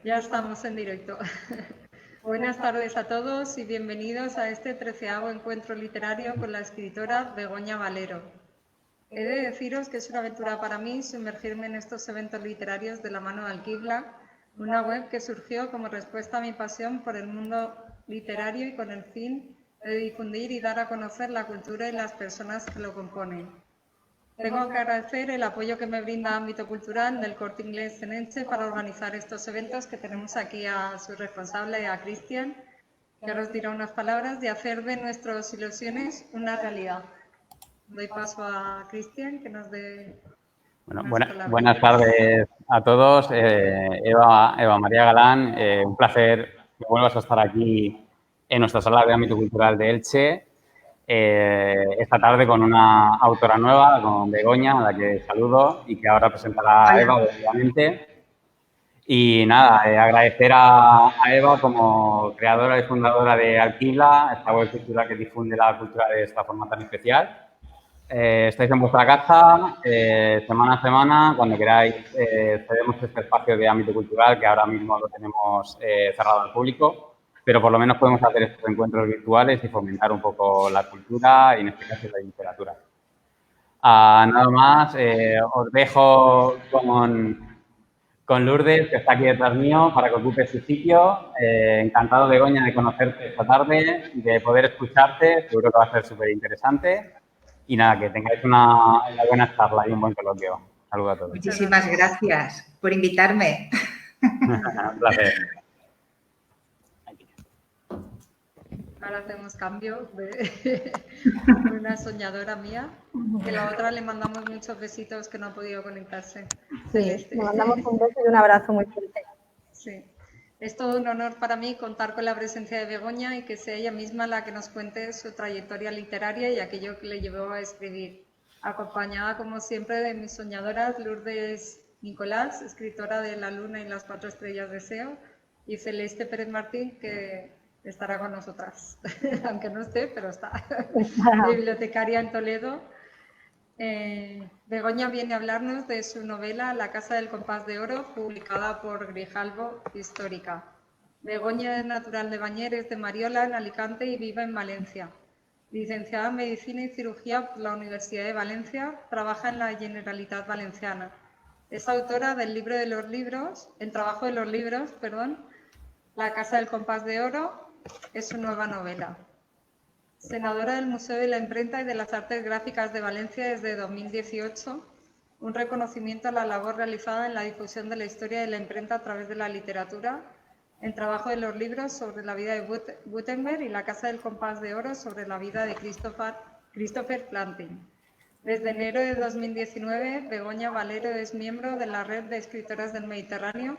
Ya estamos en directo. Buenas tardes a todos y bienvenidos a este 13º encuentro literario con la escritora Begoña Valero. He de deciros que es una aventura para mí sumergirme en estos eventos literarios de la mano de Alquibla, una web que surgió como respuesta a mi pasión por el mundo literario y con el fin de difundir y dar a conocer la cultura y las personas que lo componen. Tengo que agradecer el apoyo que me brinda Ámbito Cultural del Corte Inglés en Elche para organizar estos eventos, que tenemos aquí a su responsable, a Cristian, que ahora os dirá unas palabras, de hacer de nuestras ilusiones una realidad. Doy paso a Cristian, que nos dé unas palabras. Buenas tardes a todos. Eva María Galán, un placer que vuelvas a estar aquí en nuestra sala de Ámbito Cultural de Elche. Esta tarde con una autora nueva, con Begoña, a la que saludo y que ahora presentará a Eva, obviamente. Y nada, agradecer a Eva como creadora y fundadora de Alquibla, esta web cultural que difunde la cultura de esta forma tan especial. Estáis en vuestra casa, semana a semana, cuando queráis, cedemos este espacio de ámbito cultural que ahora mismo lo tenemos cerrado al público, pero por lo menos podemos hacer estos encuentros virtuales y fomentar un poco la cultura y en este caso la literatura. Nada más, os dejo con Lourdes, que está aquí detrás mío, para que ocupe su sitio. Encantado, Begoña, de conocerte esta tarde, de poder escucharte, seguro que va a ser súper interesante. Y nada, que tengáis una buena charla y un buen coloquio. Saludos a todos. Muchísimas gracias por invitarme. Un placer. Ahora hacemos cambio de una soñadora mía, que la otra le mandamos muchos besitos que no ha podido conectarse. Sí, le mandamos un beso y un abrazo muy fuerte. Sí. Es todo un honor para mí contar con la presencia de Begoña y que sea ella misma la que nos cuente su trayectoria literaria y aquello que le llevó a escribir. Acompañada, como siempre, de mis soñadoras Lourdes Nicolás, escritora de La Luna y las 4 estrellas de SEO, y Celeste Pérez Martín, que estará con nosotras, aunque no esté, pero está, bibliotecaria en Toledo. Begoña viene a hablarnos de su novela La Casa del Compás de Oro, publicada por Grijalbo Histórica. Begoña es natural de Bañeres, de Mariola, en Alicante, y vive en Valencia. Licenciada en Medicina y Cirugía por la Universidad de Valencia, trabaja en la Generalitat Valenciana. Es autora del libro de los libros, El trabajo de los libros, La Casa del Compás de Oro, es su nueva novela. Senadora del Museo de la Imprenta y de las Artes Gráficas de Valencia desde 2018, un reconocimiento a la labor realizada en la difusión de la historia de la imprenta a través de la literatura, el trabajo de los libros sobre la vida de Gutenberg y La Casa del Compás de Oro sobre la vida de Christopher Plantin. Desde enero de 2019, Begoña Valero es miembro de la Red de Escritoras del Mediterráneo,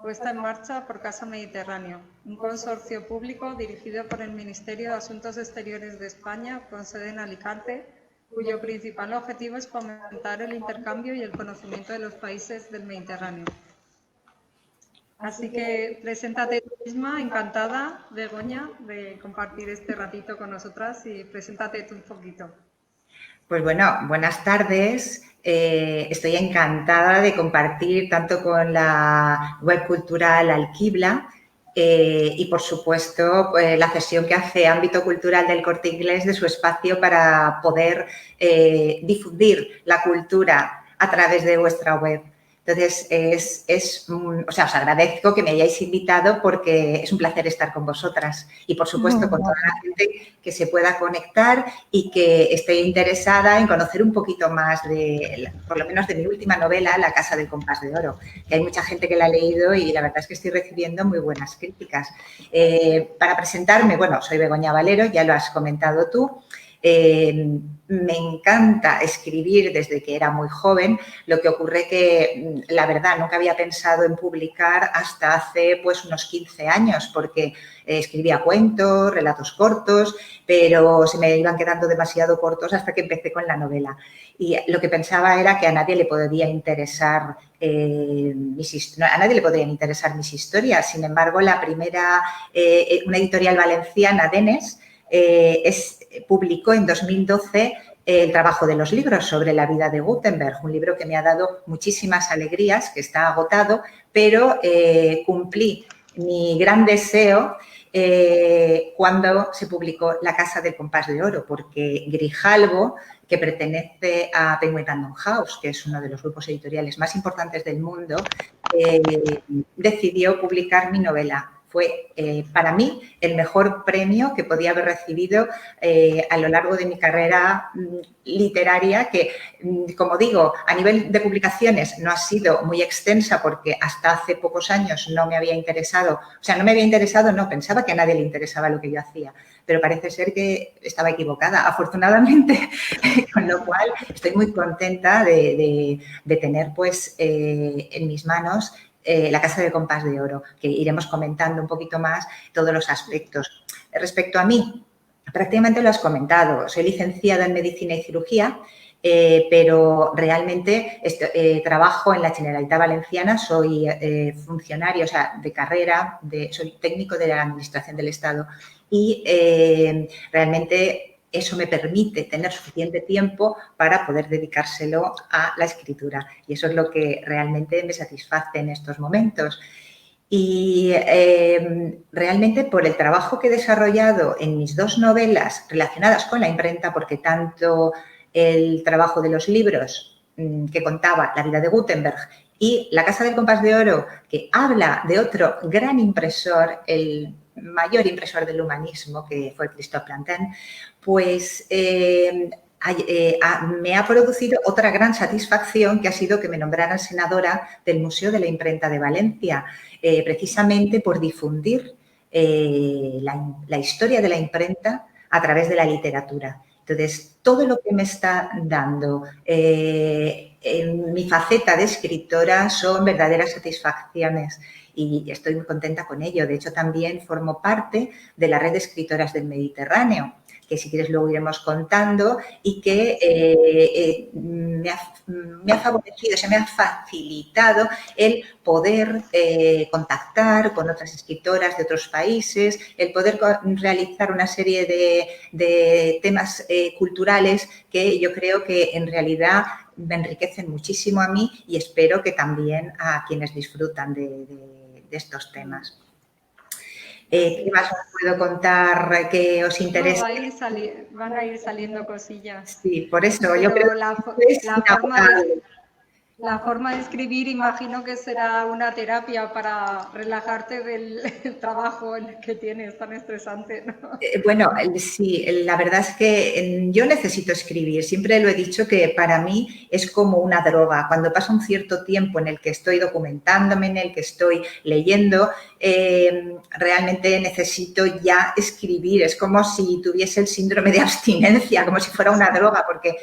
puesta en marcha por Casa Mediterráneo, un consorcio público dirigido por el Ministerio de Asuntos Exteriores de España, con sede en Alicante, cuyo principal objetivo es fomentar el intercambio y el conocimiento de los países del Mediterráneo. Así que preséntate tú misma, encantada, Begoña, de compartir este ratito con nosotras, y preséntate tú un poquito. Pues bueno, buenas tardes. Estoy encantada de compartir tanto con la web cultural Alquibla y, por supuesto, la cesión que hace Ámbito Cultural del Corte Inglés de su espacio para poder difundir la cultura a través de vuestra web. Entonces, os agradezco que me hayáis invitado porque es un placer estar con vosotras y, por supuesto, con toda la gente que se pueda conectar y que esté interesada en conocer un poquito más por lo menos de mi última novela, La Casa del Compás de Oro, que hay mucha gente que la ha leído y la verdad es que estoy recibiendo muy buenas críticas. Para presentarme, bueno, soy Begoña Valero, ya lo has comentado tú. Me encanta escribir desde que era muy joven, lo que ocurre que, la verdad, nunca había pensado en publicar hasta hace pues unos 15 años, porque escribía cuentos, relatos cortos, pero se me iban quedando demasiado cortos hasta que empecé con la novela. Y lo que pensaba era que a nadie le podría interesar mis historias. Sin embargo, la primera, una editorial valenciana, Denes, publicó en 2012 el trabajo de los libros sobre la vida de Gutenberg, un libro que me ha dado muchísimas alegrías, que está agotado, pero cumplí mi gran deseo cuando se publicó La Casa del Compás de Oro, porque Grijalbo, que pertenece a Penguin Random House, que es uno de los grupos editoriales más importantes del mundo, decidió publicar mi novela. Fue para mí el mejor premio que podía haber recibido a lo largo de mi carrera literaria, que, como digo, a nivel de publicaciones no ha sido muy extensa porque hasta hace pocos años no me había interesado, no, pensaba que a nadie le interesaba lo que yo hacía, pero parece ser que estaba equivocada, afortunadamente, con lo cual estoy muy contenta de tener pues en mis manos La Casa del Compás de Oro, que iremos comentando un poquito más todos los aspectos. Respecto a mí, prácticamente lo has comentado. Soy licenciada en Medicina y Cirugía, pero realmente trabajo en la Generalitat Valenciana, soy funcionario, o sea, de carrera, soy técnico de la Administración del Estado y realmente eso me permite tener suficiente tiempo para poder dedicárselo a la escritura y eso es lo que realmente me satisface en estos momentos. Y realmente por el trabajo que he desarrollado en mis 2 novelas relacionadas con la imprenta, porque tanto el trabajo de los libros que contaba la vida de Gutenberg y La Casa del Compás de Oro, que habla de otro gran impresor, el mayor impresor del humanismo, que fue Christophe Plantin, pues me ha producido otra gran satisfacción, que ha sido que me nombraran senadora del Museo de la Imprenta de Valencia, precisamente por difundir la historia de la imprenta a través de la literatura. Entonces, todo lo que me está dando en mi faceta de escritora son verdaderas satisfacciones y estoy muy contenta con ello. De hecho, también formo parte de la red de escritoras del Mediterráneo, que si quieres luego iremos contando y que me ha favorecido, me ha facilitado el poder contactar con otras escritoras de otros países, el poder realizar una serie de temas culturales que yo creo que en realidad me enriquecen muchísimo a mí y espero que también a quienes disfrutan de estos temas. ¿Qué más os puedo contar que os interesa? No, van a ir saliendo cosillas. Sí, por eso pero yo creo que la forma de escribir imagino que será una terapia para relajarte del trabajo que tienes tan estresante, ¿no? Bueno, sí, la verdad es que yo necesito escribir. Siempre lo he dicho que para mí es como una droga. Cuando pasa un cierto tiempo en el que estoy documentándome, en el que estoy leyendo, realmente necesito ya escribir. Es como si tuviese el síndrome de abstinencia, como si fuera una droga, porque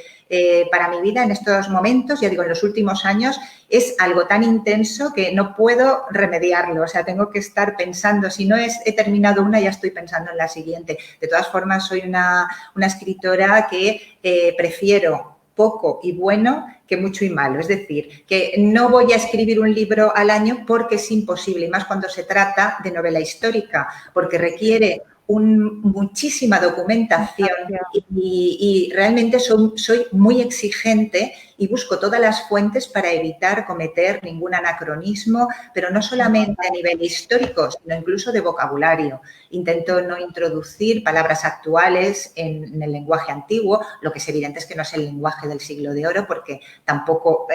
para mi vida en estos momentos, ya digo, en los últimos años, es algo tan intenso que no puedo remediarlo. O sea, tengo que estar pensando, si no he terminado una, ya estoy pensando en la siguiente. De todas formas, soy una escritora que prefiero poco y bueno que mucho y malo. Es decir, que no voy a escribir un libro al año porque es imposible, y más cuando se trata de novela histórica, porque requiere muchísima documentación y realmente soy muy exigente y busco todas las fuentes para evitar cometer ningún anacronismo, pero no solamente a nivel histórico, sino incluso de vocabulario. Intento no introducir palabras actuales en el lenguaje antiguo, lo que es evidente es que no es el lenguaje del siglo de oro, porque tampoco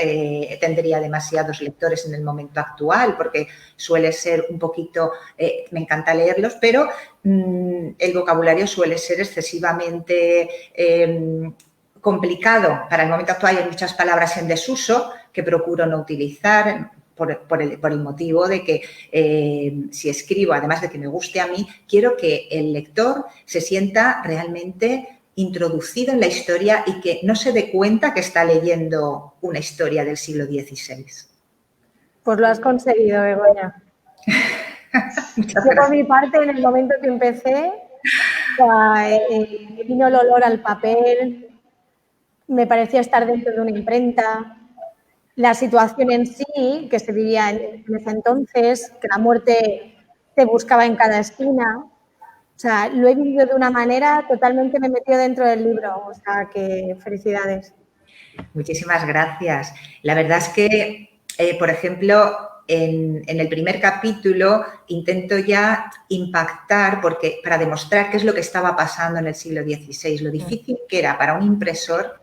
tendría demasiados lectores en el momento actual, porque suele ser un poquito, me encanta leerlos, pero el vocabulario suele ser excesivamente complicado. Para el momento actual hay muchas palabras en desuso que procuro no utilizar por el motivo de que si escribo, además de que me guste a mí, quiero que el lector se sienta realmente introducido en la historia y que no se dé cuenta que está leyendo una historia del siglo XVI. Pues lo has conseguido, Begoña. Yo por mi parte, en el momento que empecé, me vino el olor al papel, me parecía estar dentro de una imprenta, la situación en sí que se vivía en ese entonces, que la muerte te buscaba en cada esquina, O sea, lo he vivido de una manera, totalmente me he metido dentro del libro. O sea, que felicidades. Muchísimas gracias. La verdad es que, por ejemplo, en el primer capítulo intento ya impactar para demostrar qué es lo que estaba pasando en el siglo XVI, lo difícil que era para un impresor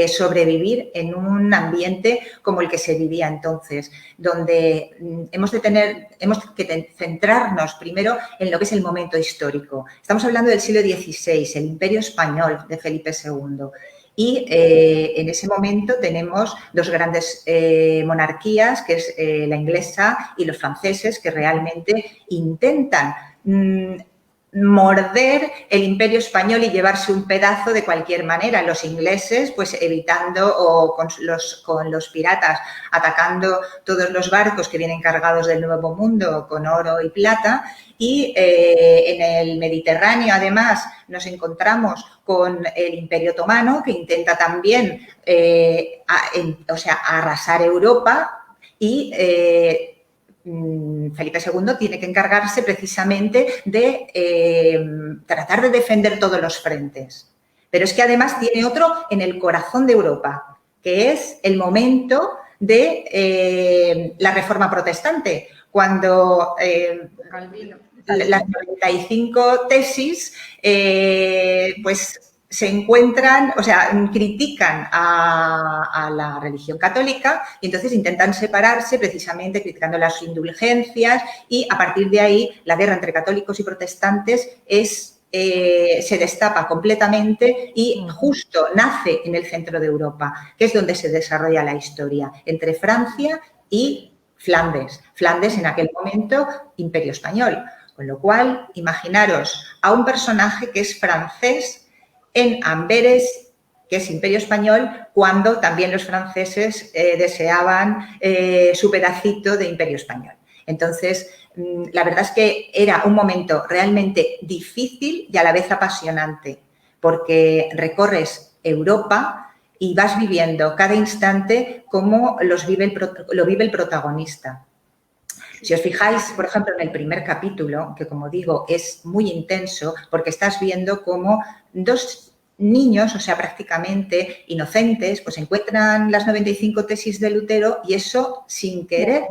sobrevivir en un ambiente como el que se vivía entonces, donde hemos que centrarnos primero en lo que es el momento histórico. Estamos hablando del siglo XVI, el Imperio Español de Felipe II. Y en ese momento tenemos dos grandes monarquías, que es la inglesa y los franceses, que realmente intentan morder el Imperio Español y llevarse un pedazo de cualquier manera. Los ingleses, pues evitando o con los piratas atacando todos los barcos que vienen cargados del Nuevo Mundo con oro y plata. Y en el Mediterráneo, además, nos encontramos con el Imperio Otomano, que intenta también arrasar Europa y Felipe II tiene que encargarse precisamente de tratar de defender todos los frentes. Pero es que además tiene otro en el corazón de Europa, que es el momento de la Reforma Protestante, cuando las 95 tesis pues se encuentran, o sea, critican a la religión católica y entonces intentan separarse precisamente criticando las indulgencias y a partir de ahí la guerra entre católicos y protestantes se destapa completamente y justo nace en el centro de Europa, que es donde se desarrolla la historia, entre Francia y Flandes. Flandes en aquel momento, Imperio Español. Con lo cual, imaginaros a un personaje que es francés en Amberes, que es Imperio Español, cuando también los franceses deseaban su pedacito de Imperio Español. Entonces, la verdad es que era un momento realmente difícil y a la vez apasionante, porque recorres Europa y vas viviendo cada instante cómo lo vive el protagonista. Si os fijáis, por ejemplo, en el primer capítulo, que como digo es muy intenso, porque estás viendo cómo dos niños, o sea, prácticamente inocentes, pues encuentran las 95 tesis de Lutero y eso, sin querer,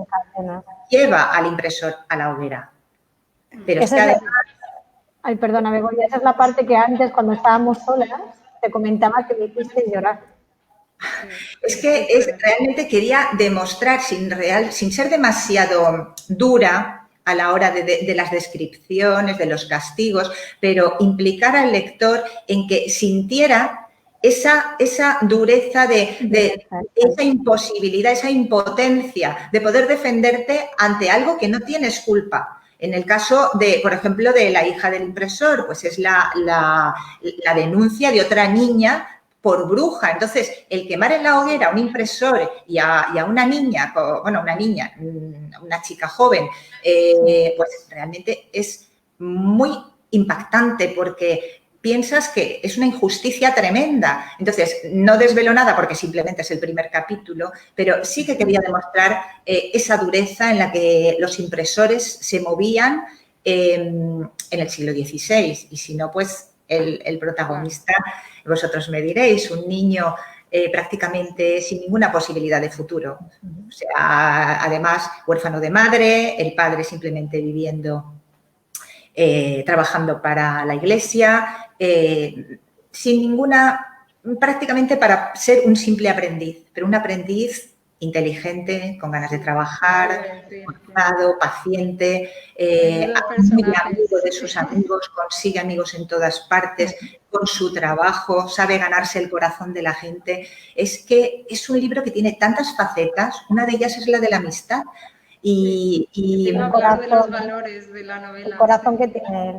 lleva al impresor a la hoguera. Pero es que además... Ay, perdona, Begoña, esa es la parte que antes, cuando estábamos solas, te comentaba que me hiciste llorar. Es que realmente quería demostrar, sin ser demasiado dura a la hora de las descripciones, de los castigos, pero implicar al lector en que sintiera esa dureza esa imposibilidad, esa impotencia de poder defenderte ante algo que no tienes culpa. En el caso por ejemplo, de la hija del impresor, pues es la denuncia de otra niña por bruja. Entonces, el quemar en la hoguera a un impresor y a una niña, una chica joven, pues realmente es muy impactante porque piensas que es una injusticia tremenda. Entonces, no desvelo nada porque simplemente es el primer capítulo, pero sí que quería demostrar esa dureza en la que los impresores se movían en el siglo XVI. Y si no, pues el protagonista, vosotros me diréis, un niño prácticamente sin ninguna posibilidad de futuro. O sea, además, huérfano de madre, el padre simplemente viviendo, trabajando para la iglesia, sin ninguna, prácticamente para ser un simple aprendiz, pero un aprendiz inteligente, con ganas de trabajar, esforzado, paciente, muy amigo de sus amigos, consigue amigos en todas partes, con su trabajo, sabe ganarse el corazón de la gente. Es que es un libro que tiene tantas facetas, una de ellas es la de la amistad. Y el corazón de los valores de la novela. El corazón que tiene él.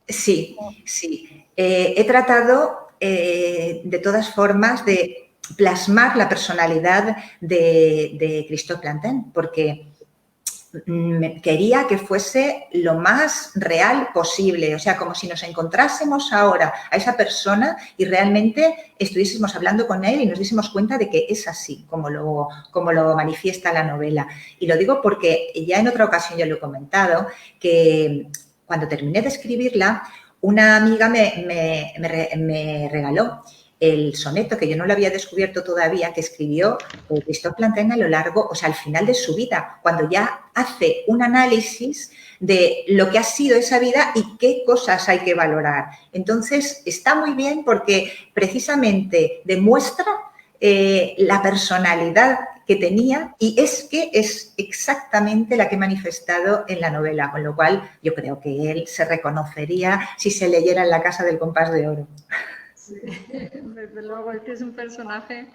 Sí, sí. He tratado de todas formas de plasmar la personalidad de Christophe Plantin, porque quería que fuese lo más real posible, o sea, como si nos encontrásemos ahora a esa persona y realmente estuviésemos hablando con él y nos diésemos cuenta de que es así como lo manifiesta la novela. Y lo digo porque ya en otra ocasión yo lo he comentado, que cuando terminé de escribirla, una amiga me regaló el soneto, que yo no lo había descubierto todavía, que escribió Christophe Plantin a lo largo, o sea, al final de su vida, cuando ya hace un análisis de lo que ha sido esa vida y qué cosas hay que valorar. Entonces, está muy bien porque precisamente demuestra la personalidad que tenía y es que es exactamente la que he manifestado en la novela, con lo cual yo creo que él se reconocería si se leyera en La casa del compás de oro. Sí, desde luego, es que es un personaje.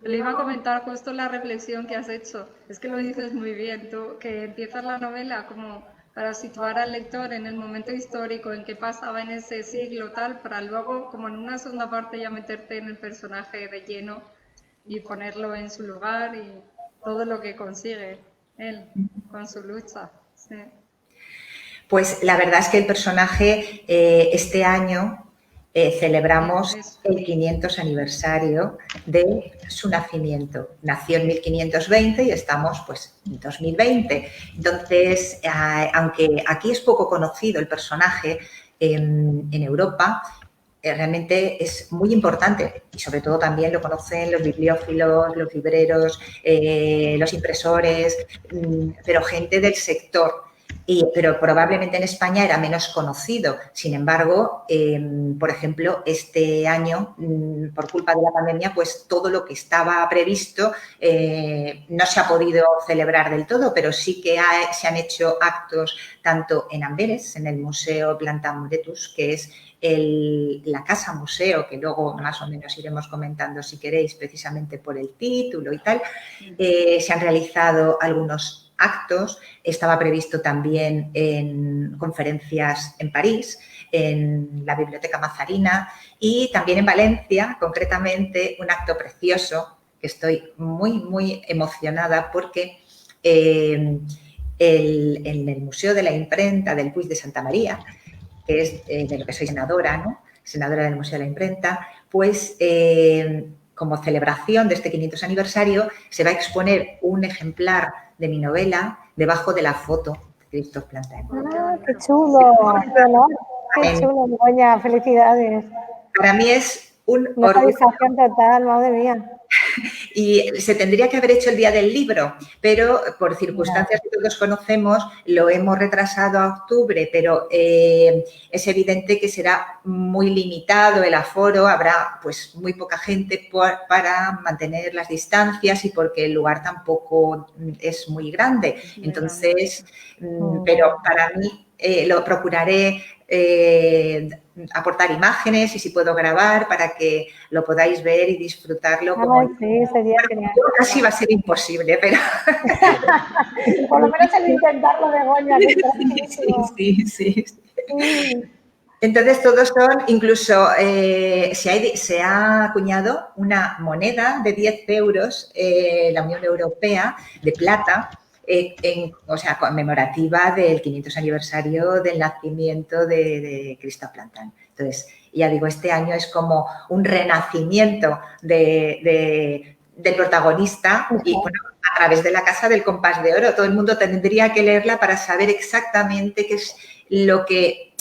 Le iba a comentar justo la reflexión que has hecho. Es que lo dices muy bien, tú, que empiezas la novela como para situar al lector en el momento histórico en que pasaba en ese siglo tal, para luego, como en una segunda parte, ya meterte en el personaje de lleno y ponerlo en su lugar y todo lo que consigue él con su lucha. Sí. Pues la verdad es que el personaje este año celebramos el 500 aniversario de su nacimiento. Nació en 1520 y estamos pues en 2020. Entonces, aunque aquí es poco conocido el personaje en Europa, realmente es muy importante y sobre todo también lo conocen los bibliófilos, los libreros, los impresores, pero gente del sector. Pero probablemente en España era menos conocido. Sin embargo, por ejemplo, este año, por culpa de la pandemia, pues todo lo que estaba previsto no se ha podido celebrar del todo, pero sí que se han hecho actos tanto en Amberes, en el Museo Plantin Moretus, que es la casa museo, que luego más o menos iremos comentando si queréis, precisamente por el título y tal. Se han realizado algunos actos, estaba previsto también en conferencias en París, en la Biblioteca Mazarina y también en Valencia, concretamente un acto precioso que estoy muy emocionada porque en el Museo de la Imprenta del Puig de Santa María, que es de lo que soy senadora, ¿no? Senadora del Museo de la Imprenta, pues como celebración de este 500 aniversario se va a exponer un ejemplar de mi novela debajo de la foto de Christophe Plantin. ¡Ah, qué chulo! ¡Qué honor! ¡Qué chulo, Begoña! ¡Felicidades! Para mí es un una orgullo. satisfacción total, madre mía. Y se tendría que haber hecho el día del libro, pero por circunstancias que todos conocemos lo hemos retrasado a octubre, pero es evidente que será muy limitado el aforo, habrá pues muy poca gente para mantener las distancias y porque el lugar tampoco es muy grande. Entonces, pero para mí lo procuraré aportar imágenes y si puedo grabar para que lo podáis ver y disfrutarlo. Sí, sería genial. Casi va a ser imposible, pero... Por lo menos el intentarlo, Begoña. Sí. Entonces, todos son, incluso se ha acuñado una moneda de 10 euros, la Unión Europea, de plata, o sea, conmemorativa del 500 aniversario del nacimiento de Christophe Plantin. Entonces, ya digo, este año es como un renacimiento del protagonista y bueno, a través de La casa del compás de oro. Todo el mundo tendría que leerla para saber exactamente qué es lo que...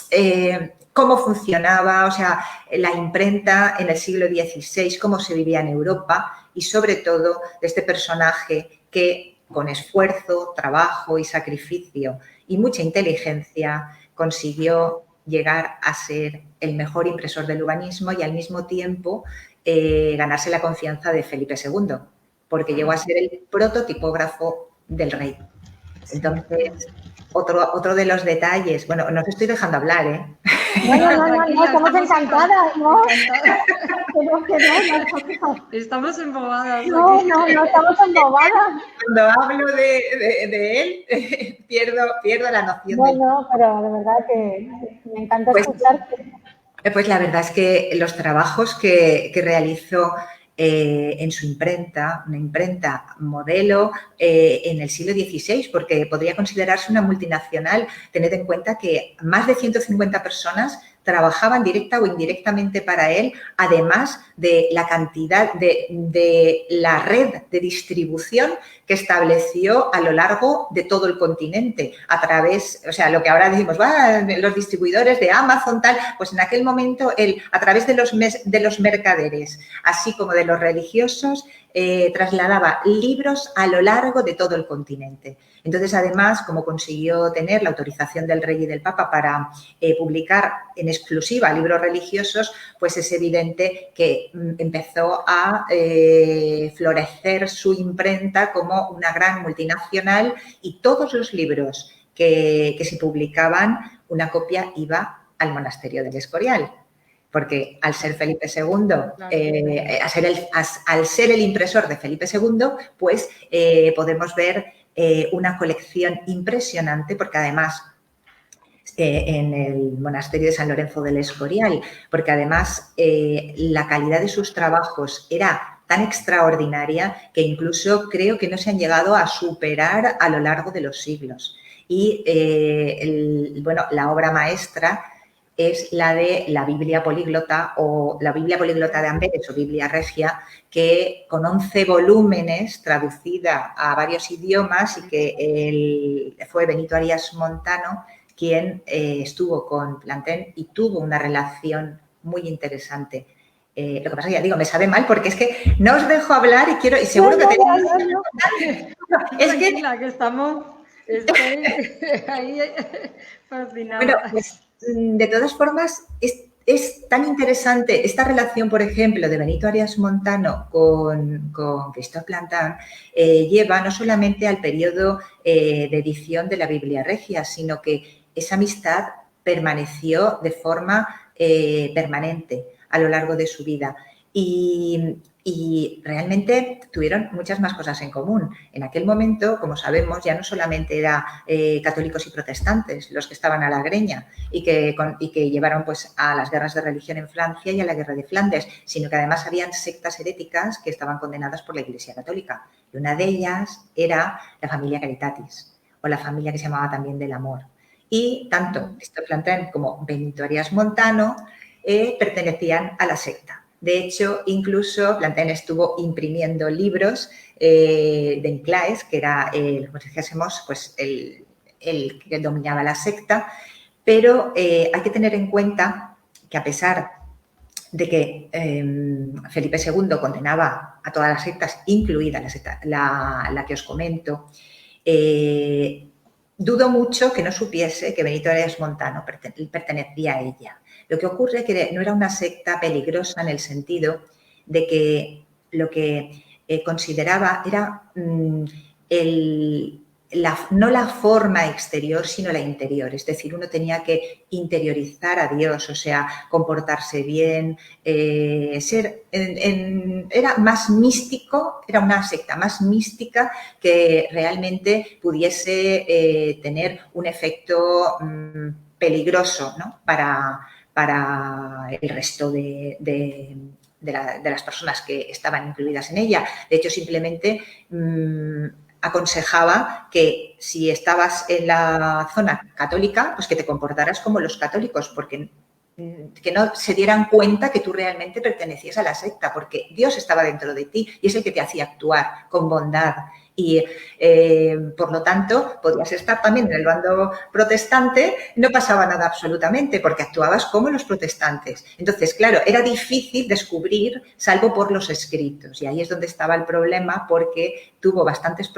cómo funcionaba, o sea, la imprenta en el siglo XVI, cómo se vivía en Europa y sobre todo de este personaje que con esfuerzo, trabajo y sacrificio y mucha inteligencia consiguió llegar a ser el mejor impresor del urbanismo y al mismo tiempo ganarse la confianza de Felipe II, porque llegó a ser el prototipógrafo del rey. Entonces, otro de los detalles, bueno, no os estoy dejando hablar, ¿eh? No, estamos encantadas, ¿no? Estamos embobadas. No, estamos embobadas. Cuando hablo de él, pierdo la noción. No, pero de verdad que me encanta escucharte. Pues la verdad es que los trabajos que realizó en su imprenta, una imprenta modelo en el siglo XVI, porque podría considerarse una multinacional. Tened en cuenta que más de 150 personas trabajaban directa o indirectamente para él, además de la cantidad de la red de distribución que estableció a lo largo de todo el continente, a través, o sea, lo que ahora decimos, los distribuidores de Amazon, tal, pues en aquel momento él, a través de los mercaderes, así como de los religiosos, trasladaba libros a lo largo de todo el continente. Entonces, además, como consiguió tener la autorización del rey y del papa para publicar en exclusiva libros religiosos, pues es evidente que empezó a florecer su imprenta como una gran multinacional y todos los libros que se publicaban, una copia iba al monasterio del Escorial. Porque al ser Felipe II, al ser el impresor de Felipe II, pues podemos ver una colección impresionante, porque además en el monasterio de San Lorenzo del Escorial, porque además la calidad de sus trabajos era tan extraordinaria que incluso creo que no se han llegado a superar a lo largo de los siglos. Y bueno, la obra maestra es la de la Biblia políglota o la Biblia políglota de Amberes o Biblia Regia, que con 11 volúmenes, traducida a varios idiomas, y que fue Benito Arias Montano quien estuvo con Plantin y tuvo una relación muy interesante. Lo que pasa es que ya digo, me sabe mal porque es que no os dejo hablar y seguro que tenéis... Es que estamos... Estoy ahí fascinada. Bueno, pues de todas formas, es tan interesante esta relación, por ejemplo, de Benito Arias Montano con Christophe Plantin, lleva no solamente al periodo de edición de la Biblia Regia, sino que esa amistad permaneció de forma permanente a lo largo de su vida. Y realmente tuvieron muchas más cosas en común. En aquel momento, como sabemos, ya no solamente eran católicos y protestantes los que estaban a la greña y que llevaron pues, a las guerras de religión en Francia y a la guerra de Flandes, sino que además habían sectas heréticas que estaban condenadas por la Iglesia Católica. Y una de ellas era la familia Caritatis, o la familia que se llamaba también del Amor. Y tanto Christophe Plantin como Benito Arias Montano pertenecían a la secta. De hecho, incluso Plantin estuvo imprimiendo libros de Niclaes, que era, como dijésemos, pues el que dominaba la secta, pero hay que tener en cuenta que a pesar de que Felipe II condenaba a todas las sectas, incluida la que os comento, dudo mucho que no supiese que Benito Arias Montano pertenecía a ella. Lo que ocurre es que no era una secta peligrosa en el sentido de que lo que consideraba era no la forma exterior, sino la interior. Es decir, uno tenía que interiorizar a Dios, o sea, comportarse bien, era más místico, era una secta más mística que realmente pudiese tener un efecto peligroso, ¿no? para el resto de las personas que estaban incluidas en ella. De hecho, simplemente aconsejaba que si estabas en la zona católica, pues que te comportaras como los católicos, porque que no se dieran cuenta que tú realmente pertenecías a la secta, porque Dios estaba dentro de ti y es el que te hacía actuar con bondad. Y, por lo tanto, podías estar también en el bando protestante, no pasaba nada absolutamente, porque actuabas como los protestantes. Entonces, claro, era difícil descubrir, salvo por los escritos. Y ahí es donde estaba el problema, porque tuvo bastantes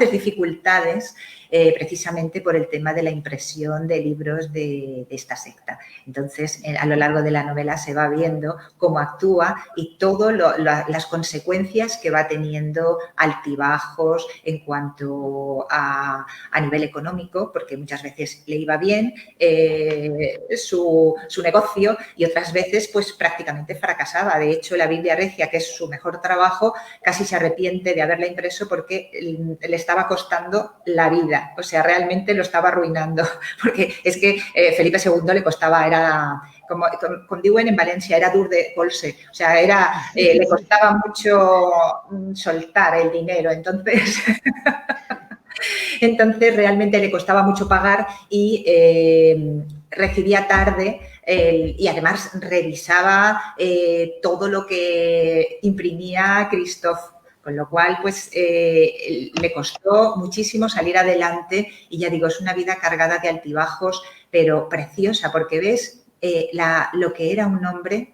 dificultades precisamente por el tema de la impresión de libros de esta secta. Entonces, a lo largo de la novela se va viendo cómo actúa y todas las consecuencias que va teniendo altibajos en cuanto a nivel económico, porque muchas veces le iba bien su negocio y otras veces pues prácticamente fracasaba. De hecho, la Biblia Regia, que es su mejor trabajo, casi se arrepiente de haberla impreso porque le estaba costando la vida. O sea, realmente lo estaba arruinando, porque es que Felipe II le costaba, era como diuen en Valencia, era dur de colse, o sea, le costaba mucho soltar el dinero, entonces realmente le costaba mucho pagar y recibía tarde y además revisaba todo lo que imprimía Christophe Con lo cual, pues, le costó muchísimo salir adelante y ya digo, es una vida cargada de altibajos, pero preciosa, porque ves lo que era un hombre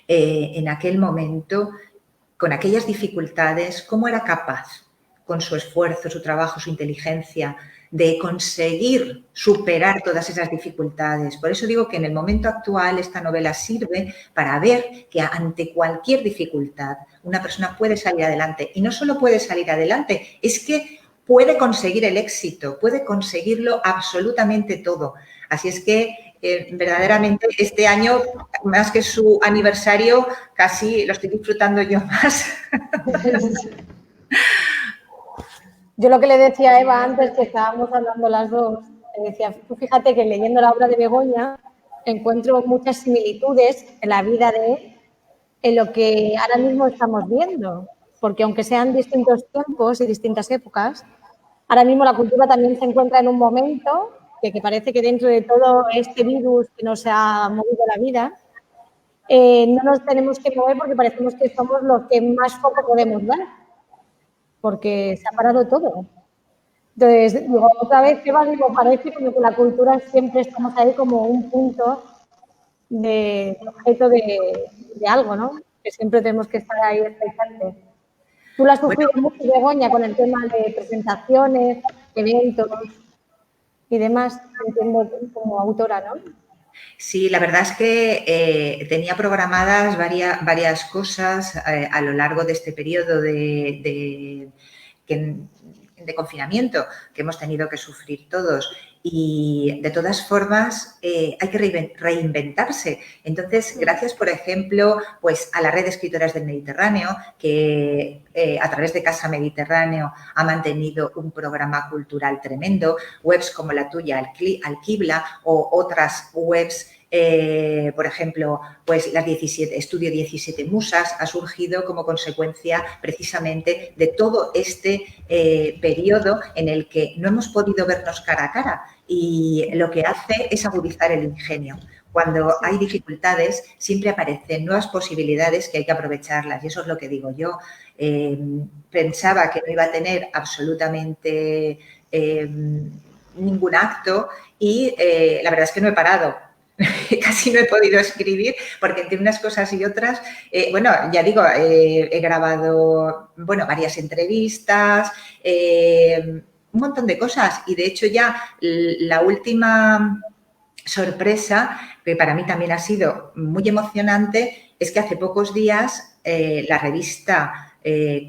en aquel momento, con aquellas dificultades, cómo era capaz, con su esfuerzo, su trabajo, su inteligencia, de conseguir superar todas esas dificultades. Por eso digo que en el momento actual esta novela sirve para ver que ante cualquier dificultad una persona puede salir adelante. Y no solo puede salir adelante, es que puede conseguir el éxito, puede conseguirlo absolutamente todo. Así es que verdaderamente este año, más que su aniversario, casi lo estoy disfrutando yo más. Yo lo que le decía a Eva antes, que estábamos hablando las dos, le decía, tú fíjate que leyendo la obra de Begoña encuentro muchas similitudes en la vida de él, en lo que ahora mismo estamos viendo, porque aunque sean distintos tiempos y distintas épocas, ahora mismo la cultura también se encuentra en un momento que parece que dentro de todo este virus que nos ha movido la vida, no nos tenemos que mover porque parecemos que somos los que más foco podemos dar, porque se ha parado todo. Entonces, digo, otra vez que va, digo, parece como que la cultura siempre estamos ahí como un punto de objeto de algo, ¿no? Que siempre tenemos que estar ahí expectantes. Tú la has sufrido mucho, Begoña, con el tema de presentaciones, eventos y demás, entiendo, como autora, ¿no? Sí, la verdad es que tenía programadas varias cosas a lo largo de este periodo de confinamiento que hemos tenido que sufrir todos. Y de todas formas hay que reinventarse. Entonces, gracias, por ejemplo, pues a la Red de Escritoras del Mediterráneo, que a través de Casa Mediterráneo ha mantenido un programa cultural tremendo, webs como la tuya, Alquibla, o otras webs, por ejemplo, pues las Estudio 17 Musas ha surgido como consecuencia precisamente de todo este periodo en el que no hemos podido vernos cara a cara y lo que hace es agudizar el ingenio. Cuando hay dificultades siempre aparecen nuevas posibilidades que hay que aprovecharlas y eso es lo que digo yo. Pensaba que no iba a tener absolutamente ningún acto y la verdad es que no he parado. Casi no he podido escribir porque entre unas cosas y otras, bueno, ya digo, he grabado, bueno, varias entrevistas, un montón de cosas y de hecho ya la última sorpresa, que para mí también ha sido muy emocionante, es que hace pocos días la revista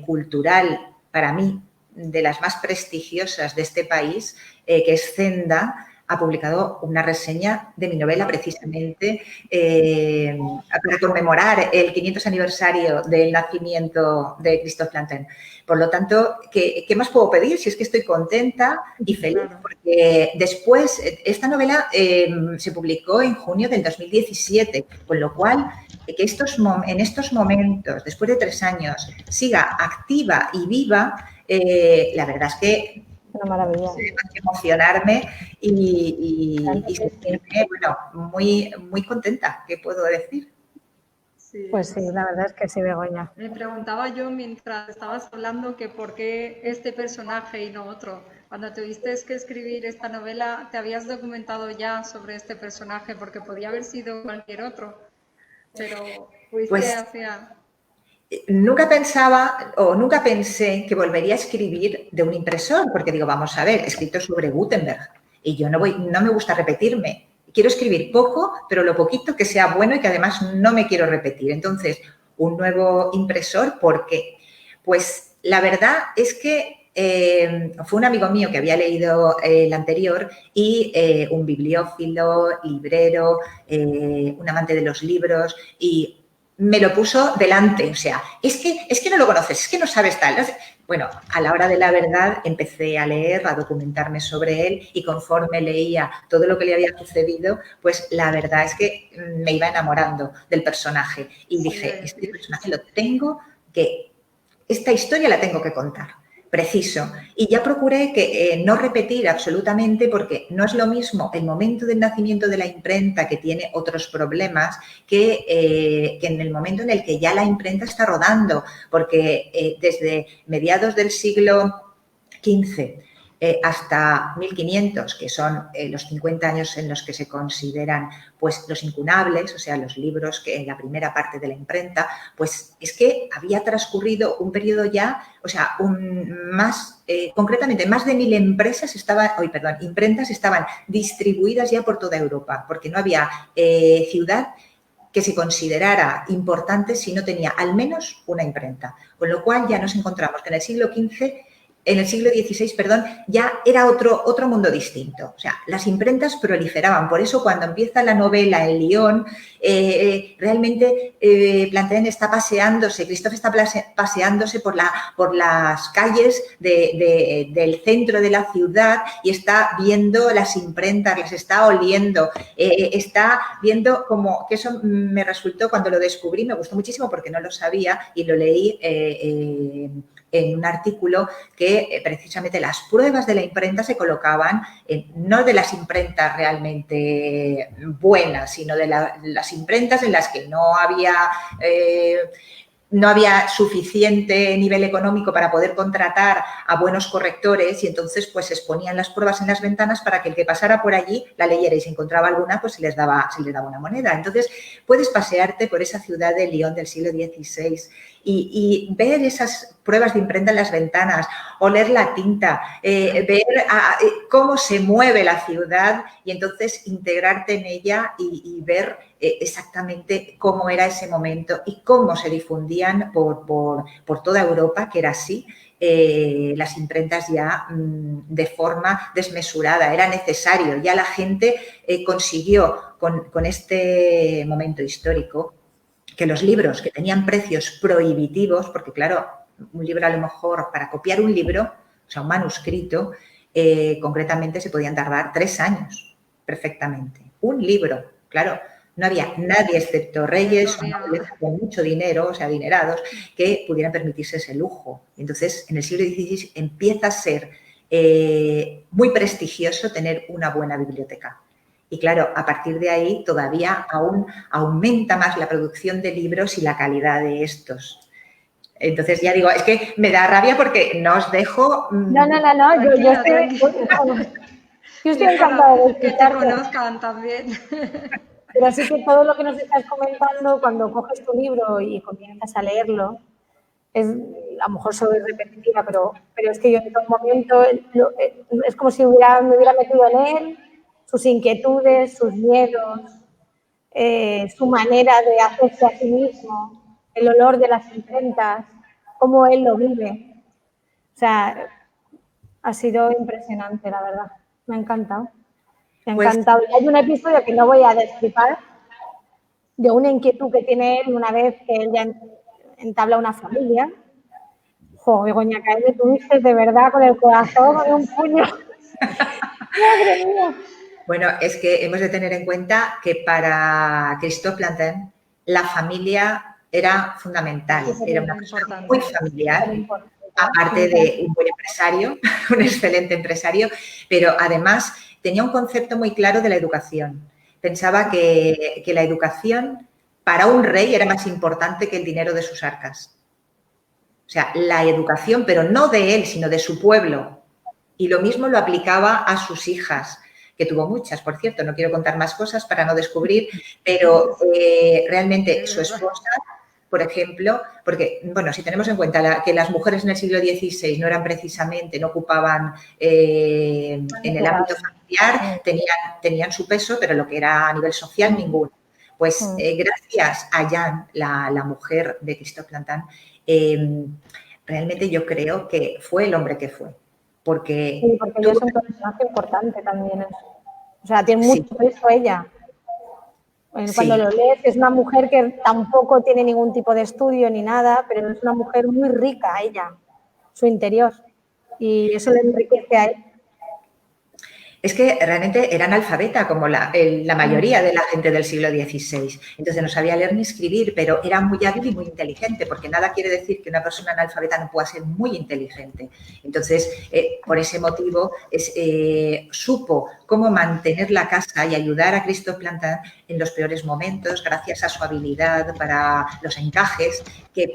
cultural, para mí, de las más prestigiosas de este país, que es Zenda, ha publicado una reseña de mi novela precisamente para conmemorar el 500 aniversario del nacimiento de Christophe Plantin. Por lo tanto, ¿qué más puedo pedir? Si es que estoy contenta y feliz, porque después esta novela se publicó en junio del 2017, con lo cual que en estos momentos, después de 3 años, siga activa y viva, la verdad es que una maravilla. Emocionarme y sentirme, bueno, muy contenta, ¿qué puedo decir? Sí. Pues sí, la verdad es que sí, Begoña. Me preguntaba yo mientras estabas hablando que por qué este personaje y no otro. Cuando tuviste que escribir esta novela, ¿te habías documentado ya sobre este personaje? Porque podía haber sido cualquier otro, pero fuiste hacia... Nunca pensaba o nunca pensé que volvería a escribir de un impresor, porque digo, vamos a ver, he escrito sobre Gutenberg y yo no me gusta repetirme. Quiero escribir poco, pero lo poquito que sea bueno y que además no me quiero repetir. Entonces, un nuevo impresor, ¿por qué? Pues la verdad es que fue un amigo mío que había leído el anterior y un bibliófilo, librero, un amante de los libros y me lo puso delante, o sea, es que no lo conoces, es que no sabes tal. Bueno, a la hora de la verdad empecé a leer, a documentarme sobre él y conforme leía todo lo que le había sucedido, pues la verdad es que me iba enamorando del personaje y dije, este personaje esta historia la tengo que contar. preciso. Y ya procuré que no repetir absolutamente, porque no es lo mismo el momento del nacimiento de la imprenta, que tiene otros problemas, que en el momento en el que ya la imprenta está rodando, porque desde mediados del siglo XV hasta 1500, que son los 50 años en los que se consideran pues los incunables, o sea, los libros que en la primera parte de la imprenta, pues es que había transcurrido un periodo ya, o sea, concretamente más de 1000 imprentas estaban distribuidas ya por toda Europa, porque no había ciudad que se considerara importante si no tenía al menos una imprenta. Con lo cual ya nos encontramos que en el siglo XVI, ya era otro mundo distinto. O sea, las imprentas proliferaban. Por eso, cuando empieza la novela en Lyon, realmente Plantin está paseándose, Christophe está paseándose por las calles del centro de la ciudad y está viendo las imprentas, las está oliendo, está viendo como que eso me resultó, cuando lo descubrí, me gustó muchísimo porque no lo sabía y lo leí en un artículo que precisamente las pruebas de la imprenta se colocaban no de las imprentas realmente buenas, sino de las imprentas en las que no había suficiente nivel económico para poder contratar a buenos correctores, y entonces pues exponían las pruebas en las ventanas para que el que pasara por allí la leyera, y si encontraba alguna pues se les daba una moneda. Entonces puedes pasearte por esa ciudad de Lyon del siglo XVI y ver esas pruebas de imprenta en las ventanas, oler la tinta, ver cómo se mueve la ciudad, y entonces integrarte en ella y ver exactamente cómo era ese momento y cómo se difundían por toda Europa, que era así, las imprentas ya de forma desmesurada. Era necesario, ya la gente consiguió con este momento histórico que los libros que tenían precios prohibitivos, porque claro, un libro a lo mejor, para copiar un libro, o sea, un manuscrito, concretamente se podían tardar 3 años perfectamente. Un libro, claro, no había nadie excepto reyes con mucho dinero, o sea, adinerados, que pudieran permitirse ese lujo. Entonces, en el siglo XVI empieza a ser muy prestigioso tener una buena biblioteca. Y claro, a partir de ahí todavía aún aumenta más la producción de libros y la calidad de estos. Entonces, ya digo, es que me da rabia porque no os dejo... No, yo estoy encantada de que te conozcan también. Pero sí que todo lo que nos estás comentando, cuando coges tu libro y comienzas a leerlo, a lo mejor soy repetitiva, pero es que yo en todo momento es como si me hubiera metido en él, sus inquietudes, sus miedos, su manera de hacerse a sí mismo, el olor de las imprentas, cómo él lo vive. O sea, ha sido impresionante, la verdad. Me ha encantado. Me ha encantado. Y hay un episodio que no voy a destripar, de una inquietud que tiene él una vez que él ya entabla una familia. Jo, Begoña, que tú dices de verdad con el corazón, con un puño. ¡Madre mía! Bueno, es que hemos de tener en cuenta que para Christophe Plantin la familia era fundamental, era una persona muy familiar, aparte de un buen empresario, un excelente empresario, pero además tenía un concepto muy claro de la educación. Pensaba que la educación para un rey era más importante que el dinero de sus arcas. O sea, la educación, pero no de él, sino de su pueblo. Y lo mismo lo aplicaba a sus hijas, que tuvo muchas, por cierto, no quiero contar más cosas para no descubrir, pero realmente su esposa, por ejemplo, porque, bueno, si tenemos en cuenta que las mujeres en el siglo XVI no eran precisamente, no ocupaban en el ámbito familiar, tenían su peso, pero lo que era a nivel social, ninguno. Pues gracias a Jeanne, la mujer de Christophe Plantin, realmente yo creo que fue el hombre que fue. Porque ella es un personaje importante también. O sea, tiene mucho peso ella. Cuando lo lees, es una mujer que tampoco tiene ningún tipo de estudio ni nada, pero es una mujer muy rica ella, su interior. Y eso le enriquece a él. Es que realmente era analfabeta, como la mayoría de la gente del siglo XVI. Entonces no sabía leer ni escribir, pero era muy hábil y muy inteligente, porque nada quiere decir que una persona analfabeta no pueda ser muy inteligente. Entonces, por ese motivo, supo cómo mantener la casa y ayudar a Christophe Plantin en los peores momentos, gracias a su habilidad para los encajes que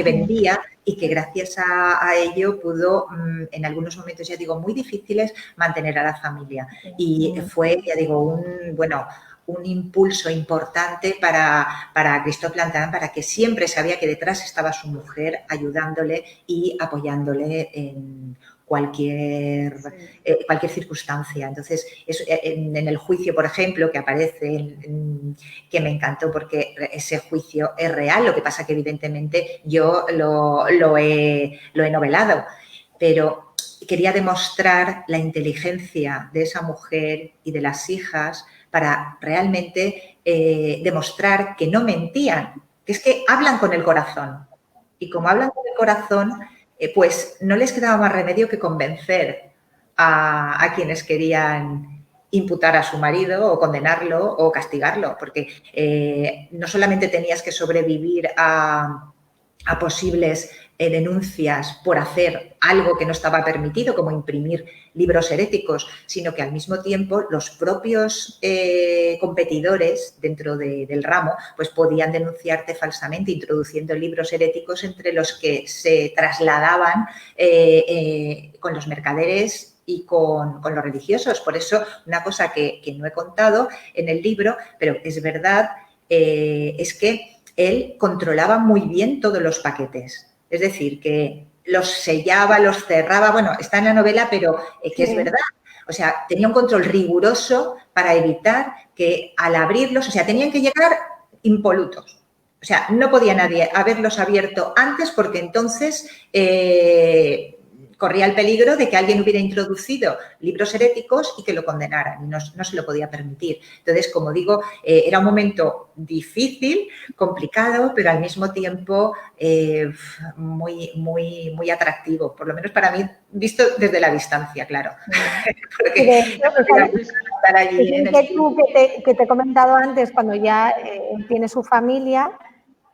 vendía, y que gracias a ello pudo, en algunos momentos, ya digo, muy difíciles, mantener a la familia. Y fue, ya digo, un impulso importante para Christophe Plantin, para que siempre sabía que detrás estaba su mujer ayudándole y apoyándole en cualquier circunstancia. Entonces, en el juicio, por ejemplo, que aparece, que me encantó porque ese juicio es real, lo que pasa que evidentemente yo lo he novelado, pero quería demostrar la inteligencia de esa mujer y de las hijas para realmente demostrar que no mentían, que es que hablan con el corazón. Y como hablan con el corazón, pues no les quedaba más remedio que convencer a quienes querían imputar a su marido o condenarlo o castigarlo, porque no solamente tenías que sobrevivir a posibles denuncias por hacer algo que no estaba permitido, como imprimir libros heréticos, sino que al mismo tiempo los propios competidores dentro del ramo pues podían denunciarte falsamente, introduciendo libros heréticos entre los que se trasladaban con los mercaderes y con los religiosos. Por eso, una cosa que no he contado en el libro, pero es verdad, es que él controlaba muy bien todos los paquetes. Es decir, que los sellaba, los cerraba. Bueno, está en la novela, pero que es verdad. O sea, tenía un control riguroso para evitar que al abrirlos, o sea, tenían que llegar impolutos. O sea, no podía nadie haberlos abierto antes, porque entonces corría el peligro de que alguien hubiera introducido libros heréticos y que lo condenaran, y no se lo podía permitir. Entonces, como digo, era un momento difícil, complicado, pero al mismo tiempo muy, muy, muy atractivo, por lo menos para mí, visto desde la distancia, claro. Porque que te he comentado antes, cuando ya tiene su familia,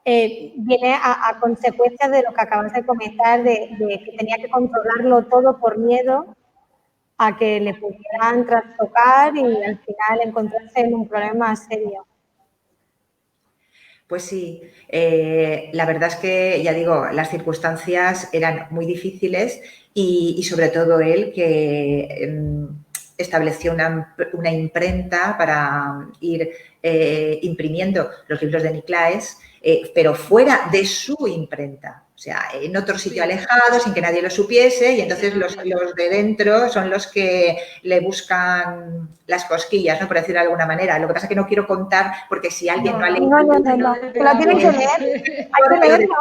viene a consecuencia de lo que acabas de comentar, de que tenía que controlarlo todo por miedo a que le pudieran trastocar y al final encontrarse en un problema serio. Pues sí, la verdad es que, ya digo, las circunstancias eran muy difíciles y sobre todo él, que estableció una imprenta para ir imprimiendo los libros de Niclaes, pero fuera de su imprenta. O sea, en otro sitio alejado, sin que nadie lo supiese, y entonces los de dentro son los que le buscan las cosquillas, ¿no? Por decirlo de alguna manera. Lo que pasa es que no quiero contar, porque si alguien no ha leído... No. Lo tienen que leer. Hay que leerlo.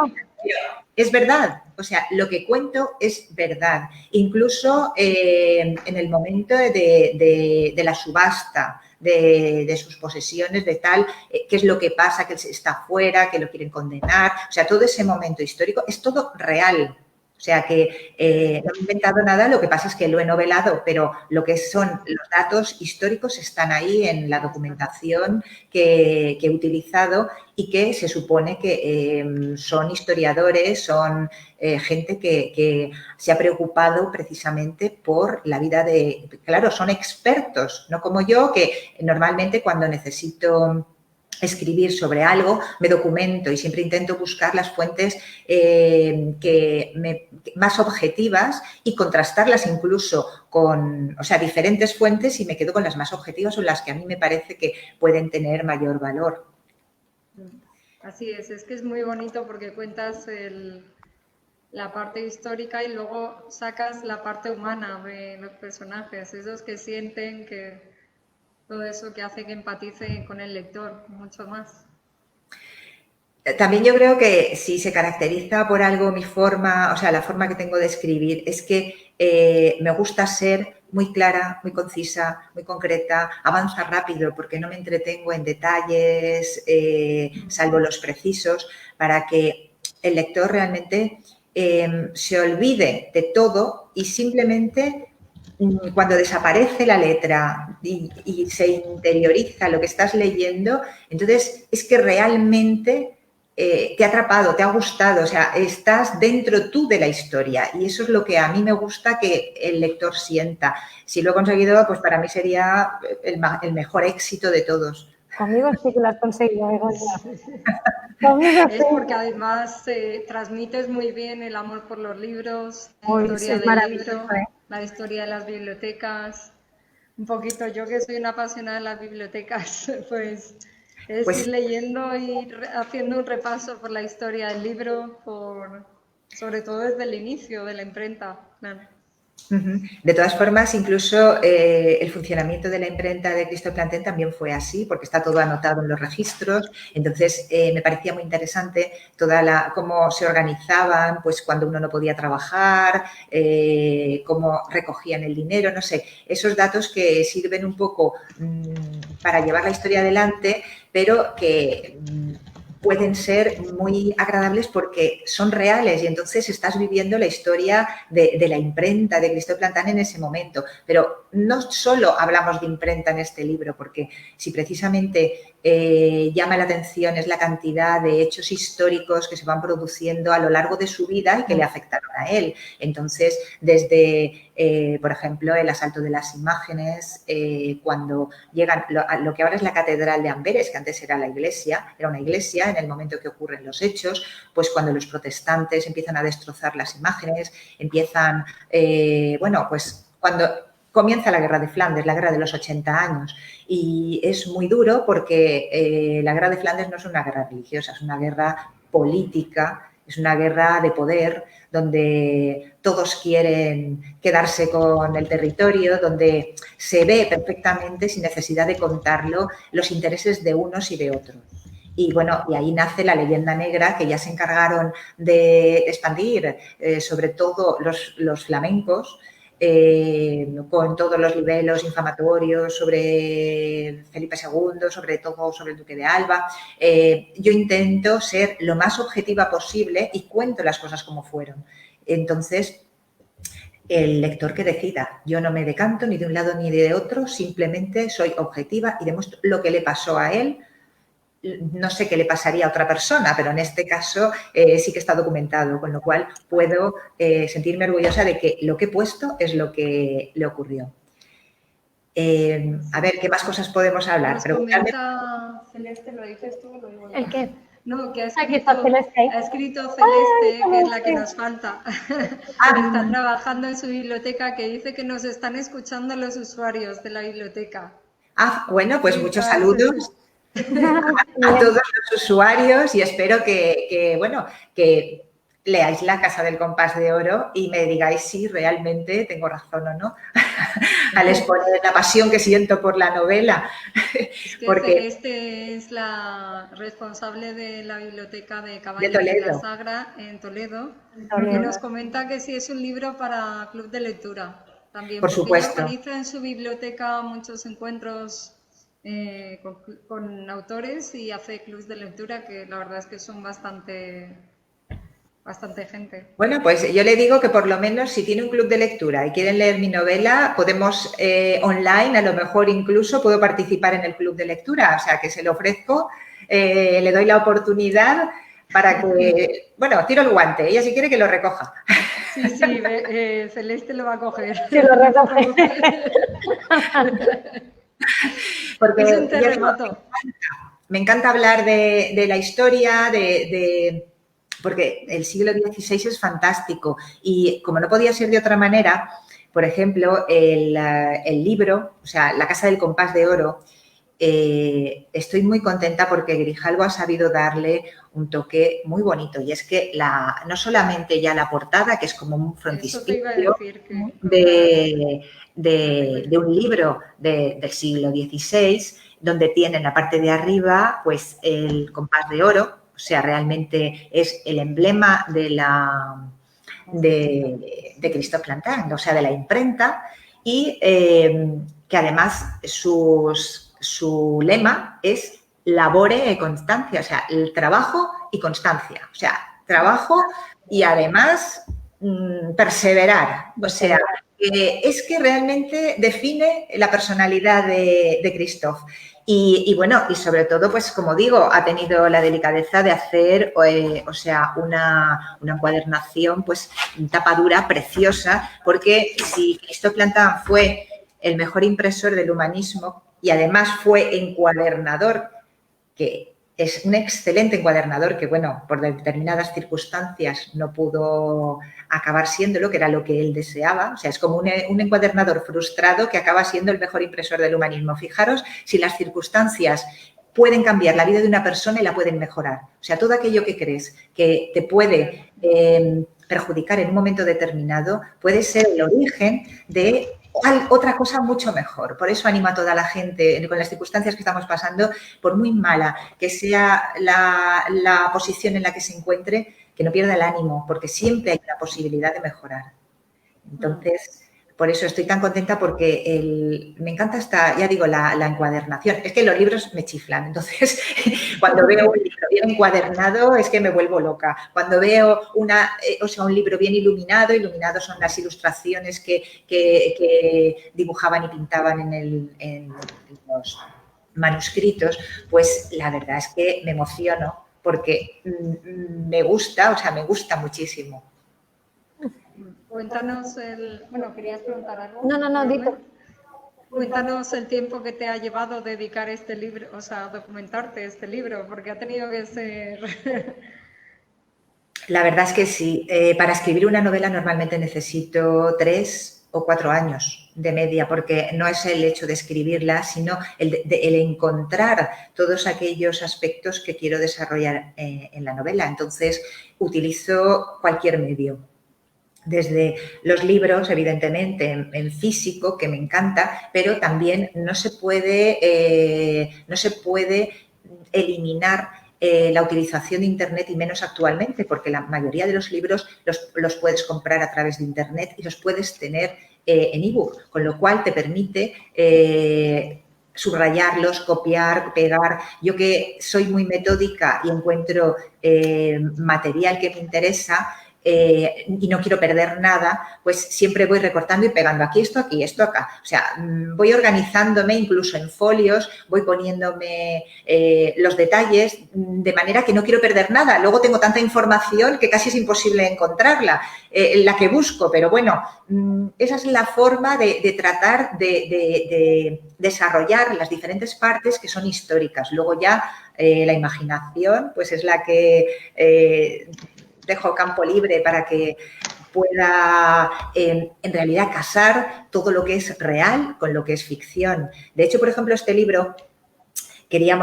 Es verdad, o sea, lo que cuento es verdad. Incluso en el momento de la subasta de sus posesiones, de tal, qué es lo que pasa, que él está fuera, que lo quieren condenar. O sea, todo ese momento histórico es todo real. O sea que no he inventado nada, lo que pasa es que lo he novelado, pero lo que son los datos históricos están ahí en la documentación que he utilizado y que se supone que son historiadores, son gente que se ha preocupado precisamente por la vida de... Claro, son expertos, no como yo, que normalmente cuando necesito escribir sobre algo, me documento y siempre intento buscar las fuentes más objetivas y contrastarlas incluso con, o sea, diferentes fuentes, y me quedo con las más objetivas o las que a mí me parece que pueden tener mayor valor. Así es que es muy bonito porque cuentas la parte histórica y luego sacas la parte humana de los personajes, esos que sienten, que todo eso que hace que empatice con el lector mucho más. También yo creo que si se caracteriza por algo mi forma, o sea, la forma que tengo de escribir, es que me gusta ser muy clara, muy concisa, muy concreta, avanza rápido porque no me entretengo en detalles, salvo los precisos, para que el lector realmente se olvide de todo y simplemente cuando desaparece la letra y se interioriza lo que estás leyendo, entonces es que realmente te ha atrapado, te ha gustado, o sea, estás dentro tú de la historia y eso es lo que a mí me gusta que el lector sienta. Si lo he conseguido, pues para mí sería el mejor éxito de todos. Conmigo sí que lo has conseguido, Begoña. Conmigo sí. Es porque además transmites muy bien el amor por los libros, la historia del libro, la historia de las bibliotecas. Un poquito, yo que soy una apasionada de las bibliotecas, pues es ir leyendo y haciendo un repaso por la historia del libro, sobre todo desde el inicio de la imprenta. Claro. De todas formas, incluso el funcionamiento de la imprenta de Christophe Plantin también fue así, porque está todo anotado en los registros. Entonces, me parecía muy interesante cómo se organizaban, pues cuando uno no podía trabajar, cómo recogían el dinero, no sé, esos datos que sirven un poco para llevar la historia adelante, pero que pueden ser muy agradables porque son reales y entonces estás viviendo la historia de la imprenta de Christophe Plantin en ese momento. Pero no solo hablamos de imprenta en este libro, porque si precisamente llama la atención es la cantidad de hechos históricos que se van produciendo a lo largo de su vida y que le afectaron a él. Entonces, desde, por ejemplo, el asalto de las imágenes, cuando llegan lo que ahora es la Catedral de Amberes, que antes era una iglesia en el momento que ocurren los hechos, pues cuando los protestantes empiezan a destrozar las imágenes, empiezan, pues cuando comienza la Guerra de Flandes, la Guerra de los 80 años, y es muy duro porque la Guerra de Flandes no es una guerra religiosa, es una guerra política, es una guerra de poder donde todos quieren quedarse con el territorio, donde se ve perfectamente, sin necesidad de contarlo, los intereses de unos y de otros. Y bueno, y ahí nace la leyenda negra que ya se encargaron de expandir, sobre todo los flamencos, con todos los libelos infamatorios sobre Felipe II, sobre todo sobre el duque de Alba. Yo intento ser lo más objetiva posible y cuento las cosas como fueron. Entonces, el lector que decida. Yo no me decanto ni de un lado ni de otro, simplemente soy objetiva y demuestro lo que le pasó a él. No sé qué le pasaría a otra persona, pero en este caso sí que está documentado, con lo cual puedo sentirme orgullosa de que lo que he puesto es lo que le ocurrió. A ver, ¿qué más cosas podemos hablar? Comenta Celeste, ¿lo dices tú o lo digo yo? ¿El qué? No, que ha escrito Celeste, que es la que nos falta. Está trabajando en su biblioteca, que dice que nos están escuchando los usuarios de la biblioteca. Bueno, pues muchos saludos a todos los usuarios y espero que leáis La Casa del Compás de Oro y me digáis si realmente tengo razón o no al exponer la pasión que siento por la novela. Es que Celeste es la responsable de la biblioteca de Caballeros de la Sagra en Toledo, que nos comenta que sí es un libro para club de lectura también. Por supuesto. Ella organiza en su biblioteca muchos encuentros con autores y hace clubs de lectura que la verdad es que son bastante gente. Bueno, pues yo le digo que por lo menos si tiene un club de lectura y quieren leer mi novela, podemos online, a lo mejor incluso puedo participar en el club de lectura, o sea que se lo ofrezco, le doy la oportunidad para que, tiro el guante, ella si quiere que lo recoja. Sí, Celeste lo va a coger. Sí, lo recoge. Porque es un terremoto. Me encanta hablar de la historia, porque el siglo XVI es fantástico y como no podía ser de otra manera, por ejemplo, el libro, o sea, La Casa del Compás de Oro, estoy muy contenta porque Grijalvo ha sabido darle un toque muy bonito y es que no solamente ya la portada, que es como un frontispicio de un libro del siglo XVI, donde tiene en la parte de arriba pues el compás de oro, o sea, realmente es el emblema de Christophe Plantin, o sea, de la imprenta, y que además su lema es labore e constancia, o sea, el trabajo y constancia, o sea, trabajo y además perseverar, o sea, es que realmente define la personalidad de Christoph. Y bueno, y sobre todo, pues como digo, ha tenido la delicadeza de hacer, o sea, una encuadernación, pues, tapadura preciosa, porque si Christoph Plantin fue el mejor impresor del humanismo y además fue encuadernador, que es un excelente encuadernador que, bueno, por determinadas circunstancias no pudo acabar siéndolo, que era lo que él deseaba. O sea, es como un encuadernador frustrado que acaba siendo el mejor impresor del humanismo. Fijaros si las circunstancias pueden cambiar la vida de una persona y la pueden mejorar. O sea, todo aquello que crees que te puede perjudicar en un momento determinado puede ser el origen de otra cosa mucho mejor. Por eso animo a toda la gente, con las circunstancias que estamos pasando, por muy mala que sea la posición en la que se encuentre, que no pierda el ánimo, porque siempre hay la posibilidad de mejorar. Entonces, por eso estoy tan contenta, porque me encanta la encuadernación. Es que los libros me chiflan, entonces cuando veo un libro bien encuadernado es que me vuelvo loca. Cuando veo un libro bien iluminado son las ilustraciones que dibujaban y pintaban en los manuscritos, pues la verdad es que me emociono porque me gusta muchísimo. Cuéntanos bueno, ¿querías preguntar algo? No, dito. Cuéntanos el tiempo que te ha llevado dedicar este libro, o sea, documentarte este libro, porque ha tenido que ser... La verdad es que sí. Para escribir una novela normalmente necesito 3 o 4 años de media, porque no es el hecho de escribirla, sino el encontrar todos aquellos aspectos que quiero desarrollar en la novela. Entonces, utilizo cualquier medio. Desde los libros, evidentemente, en físico, que me encanta, pero también no se puede eliminar la utilización de Internet, y menos actualmente, porque la mayoría de los libros los puedes comprar a través de Internet y los puedes tener en ebook, con lo cual te permite subrayarlos, copiar, pegar. Yo, que soy muy metódica y encuentro material que me interesa, y no quiero perder nada, pues siempre voy recortando y pegando aquí esto acá. O sea, voy organizándome incluso en folios, voy poniéndome los detalles, de manera que no quiero perder nada. Luego tengo tanta información que casi es imposible encontrarla, la que busco, pero bueno, esa es la forma de tratar de desarrollar las diferentes partes que son históricas. Luego ya la imaginación, pues es la que... dejo campo libre para que pueda, en realidad, casar todo lo que es real con lo que es ficción. De hecho, por ejemplo, este libro quería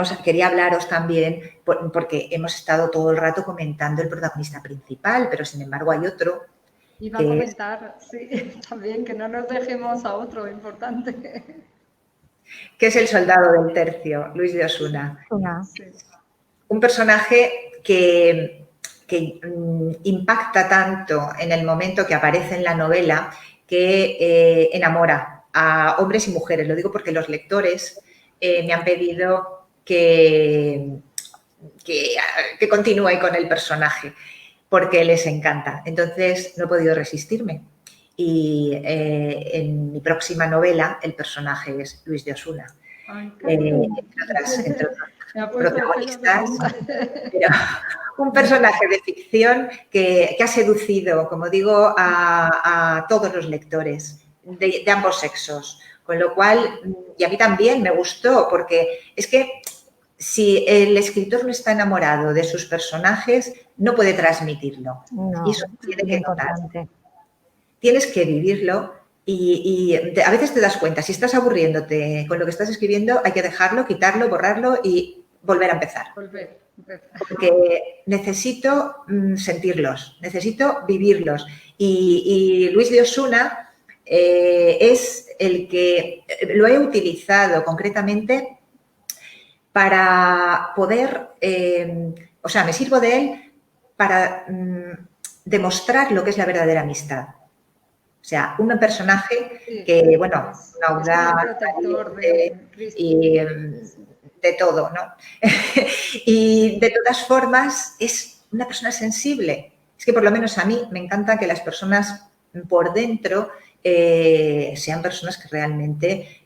hablaros también, porque hemos estado todo el rato comentando el protagonista principal, pero sin embargo hay otro. Iba a comentar, sí, también, que no nos dejemos a otro importante. Que es el soldado del tercio, Luis de Osuna. Sí. Un personaje que impacta tanto en el momento que aparece en la novela, que enamora a hombres y mujeres. Lo digo porque los lectores me han pedido que continúe con el personaje, porque les encanta. Entonces no he podido resistirme. Y en mi próxima novela el personaje es Luis de Osuna. Entre otros protagonistas, pero un personaje de ficción que ha seducido, como digo, a todos los lectores de ambos sexos, con lo cual, y a mí también me gustó, porque es que si el escritor no está enamorado de sus personajes, no puede transmitirlo. No, y eso tiene que notar. importante. Tienes que vivirlo. Y a veces te das cuenta, si estás aburriéndote con lo que estás escribiendo, hay que dejarlo, quitarlo, borrarlo y volver a empezar. Porque necesito sentirlos, necesito vivirlos. Y Luis de Osuna es el que lo he utilizado concretamente para poder, me sirvo de él para demostrar lo que es la verdadera amistad. O sea, un personaje que, bueno, un audaz y de todo, ¿no? Y de todas formas es una persona sensible. Es que por lo menos a mí me encanta que las personas por dentro sean personas que realmente,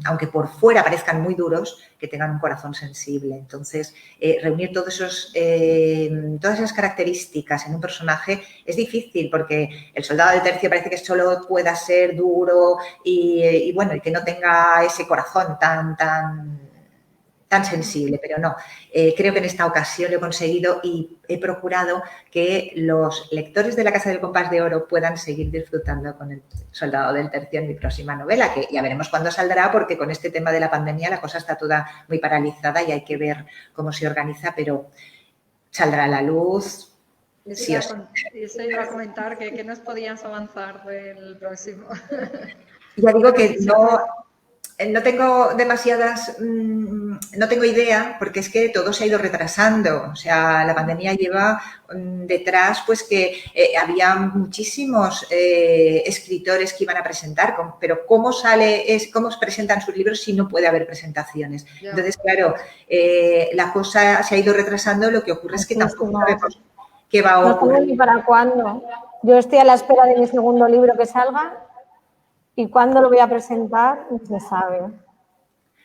aunque por fuera parezcan muy duros, que tengan un corazón sensible. Entonces, reunir todas esas características en un personaje es difícil porque el soldado del tercio parece que solo pueda ser duro y bueno, y que no tenga ese corazón tan sensible, pero no. Creo que en esta ocasión lo he conseguido y he procurado que los lectores de La Casa del Compás de Oro puedan seguir disfrutando con El Soldado del Tercio en mi próxima novela, que ya veremos cuándo saldrá, porque con este tema de la pandemia la cosa está toda muy paralizada y hay que ver cómo se organiza, pero saldrá a la luz. Eso iba a comentar, que nos podías avanzar del próximo. Ya digo que no tengo no tengo idea, porque es que todo se ha ido retrasando. O sea, la pandemia lleva detrás, pues que había muchísimos escritores que iban a presentar, pero ¿cómo presentan sus libros si no puede haber presentaciones? Ya. Entonces, claro, la cosa se ha ido retrasando, lo que ocurre es que tampoco sabemos qué va a ocurrir. No sé ni para cuándo. Yo estoy a la espera de mi segundo libro que salga. ¿Y cuándo lo voy a presentar? No se sabe.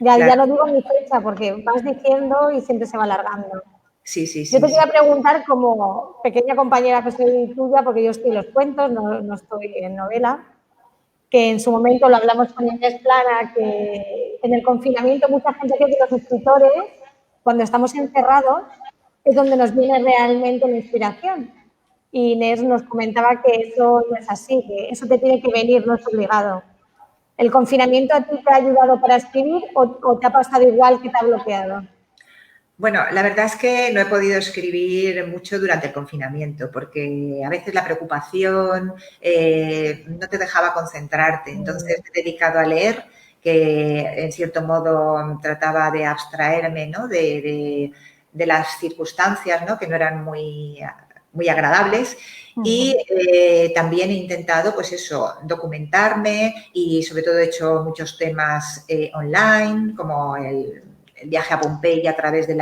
Ya no digo mi fecha porque vas diciendo y siempre se va alargando. Sí. Yo te quería preguntar, como pequeña compañera que soy tuya, porque yo estoy en los cuentos, no estoy en novela, que en su momento lo hablamos con Inés Plana, que en el confinamiento mucha gente cree que los escritores, cuando estamos encerrados, es donde nos viene realmente la inspiración. Y Inés nos comentaba que eso no es así, que eso te tiene que venir, no es obligado. ¿El confinamiento a ti te ha ayudado para escribir o te ha pasado igual que te ha bloqueado? Bueno, la verdad es que no he podido escribir mucho durante el confinamiento porque a veces la preocupación no te dejaba concentrarte. Entonces me he dedicado a leer, que en cierto modo trataba de abstraerme, ¿no?, de las circunstancias, ¿no?, que no eran muy agradables. Y también he intentado, pues eso, documentarme y sobre todo he hecho muchos temas online, como el viaje a Pompeya a través de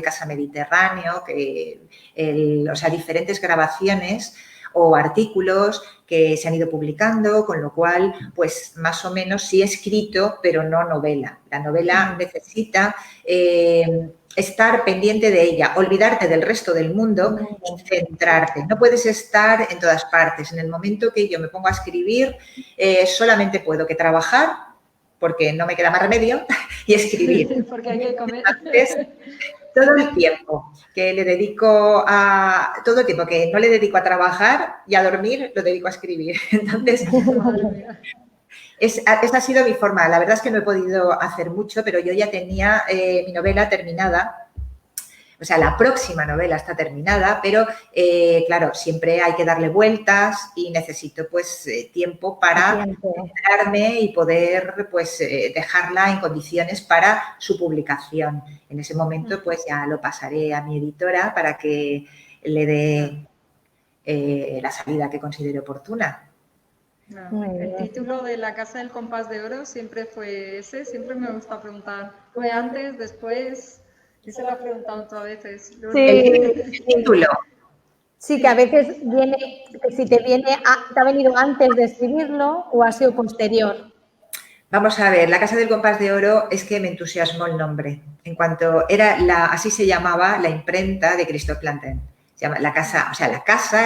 Casa Mediterráneo, o sea, diferentes grabaciones o artículos que se han ido publicando, con lo cual, pues más o menos sí he escrito, pero no novela. La novela necesita estar pendiente de ella, olvidarte del resto del mundo y centrarte. No puedes estar en todas partes. En el momento que yo me pongo a escribir, solamente puedo que trabajar, porque no me queda más remedio, y escribir. Porque hay que comer. Entonces, todo el tiempo que le dedico todo el tiempo que no le dedico a trabajar y a dormir, lo dedico a escribir. Entonces, esa ha sido mi forma. La verdad es que no he podido hacer mucho, pero yo ya tenía mi novela terminada. O sea, la próxima novela está terminada, pero, claro, siempre hay que darle vueltas y necesito, pues, tiempo para centrarme y poder, pues, dejarla en condiciones para su publicación. En ese momento, pues, ya lo pasaré a mi editora para que le dé la salida que considere oportuna. El título de La Casa del Compás de Oro siempre fue ese, siempre me gusta preguntar, ¿fue antes, después? Y se lo he preguntado todas veces. Sí. El título. Sí, que a veces viene, si te ha venido antes de escribirlo o ha sido posterior. Vamos a ver, La Casa del Compás de Oro es que me entusiasmó el nombre. En cuanto así se llamaba la imprenta de Christophe Plantin. Se llama la casa,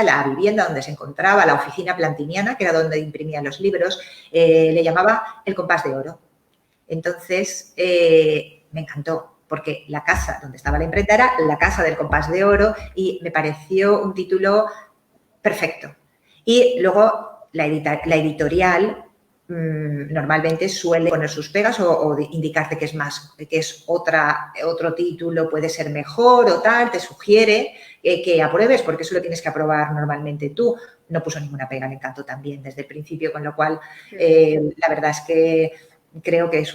la vivienda donde se encontraba, la oficina plantiniana, que era donde imprimían los libros, le llamaba El Compás de Oro. Entonces, me encantó, porque la casa donde estaba la imprenta era La Casa del Compás de Oro y me pareció un título perfecto. Y luego la editorial normalmente suele poner sus pegas o indicarte que es otro título, puede ser mejor o tal, te sugiere que apruebes, porque eso lo tienes que aprobar normalmente tú. No puso ninguna pega, le encantó también desde el principio, con lo cual la verdad es que creo que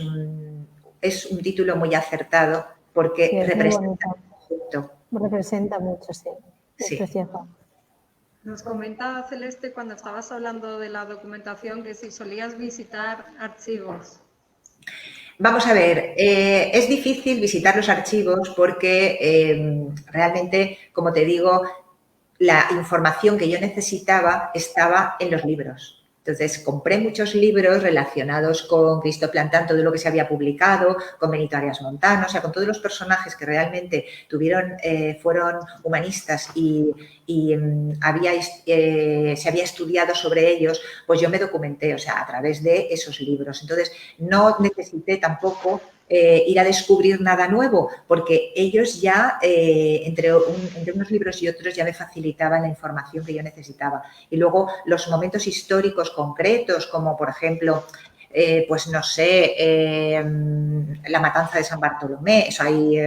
es un título muy acertado porque sí, representa un conjunto. Representa mucho, sí. Sí. Precioso. Nos comenta Celeste cuando estabas hablando de la documentación que si solías visitar archivos. Vamos a ver, es difícil visitar los archivos porque realmente, como te digo, la información que yo necesitaba estaba en los libros. Entonces, compré muchos libros relacionados con Cristo Plantán, todo lo que se había publicado, con Benito Arias Montano, o sea, con todos los personajes que realmente fueron humanistas y se había estudiado sobre ellos, pues yo me documenté, o sea, a través de esos libros. Entonces, no necesité tampoco ir a descubrir nada nuevo, porque ellos ya, entre unos libros y otros, ya me facilitaban la información que yo necesitaba. Y luego los momentos históricos concretos, como por ejemplo, pues no sé, la matanza de San Bartolomé, eso ahí...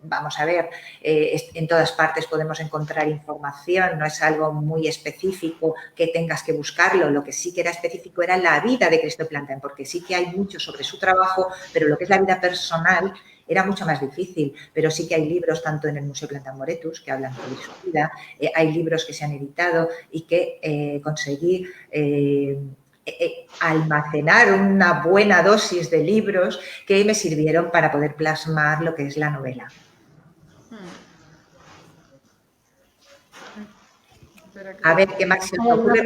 Vamos a ver, en todas partes podemos encontrar información, no es algo muy específico que tengas que buscarlo. Lo que sí que era específico era la vida de Cristo Plantán, porque sí que hay mucho sobre su trabajo, pero lo que es la vida personal era mucho más difícil. Pero sí que hay libros, tanto en el Museo Plantán Moretus, que hablan sobre su vida, hay libros que se han editado y que conseguí almacenar una buena dosis de libros que me sirvieron para poder plasmar lo que es la novela. A ver, ¿qué más se me ocurre?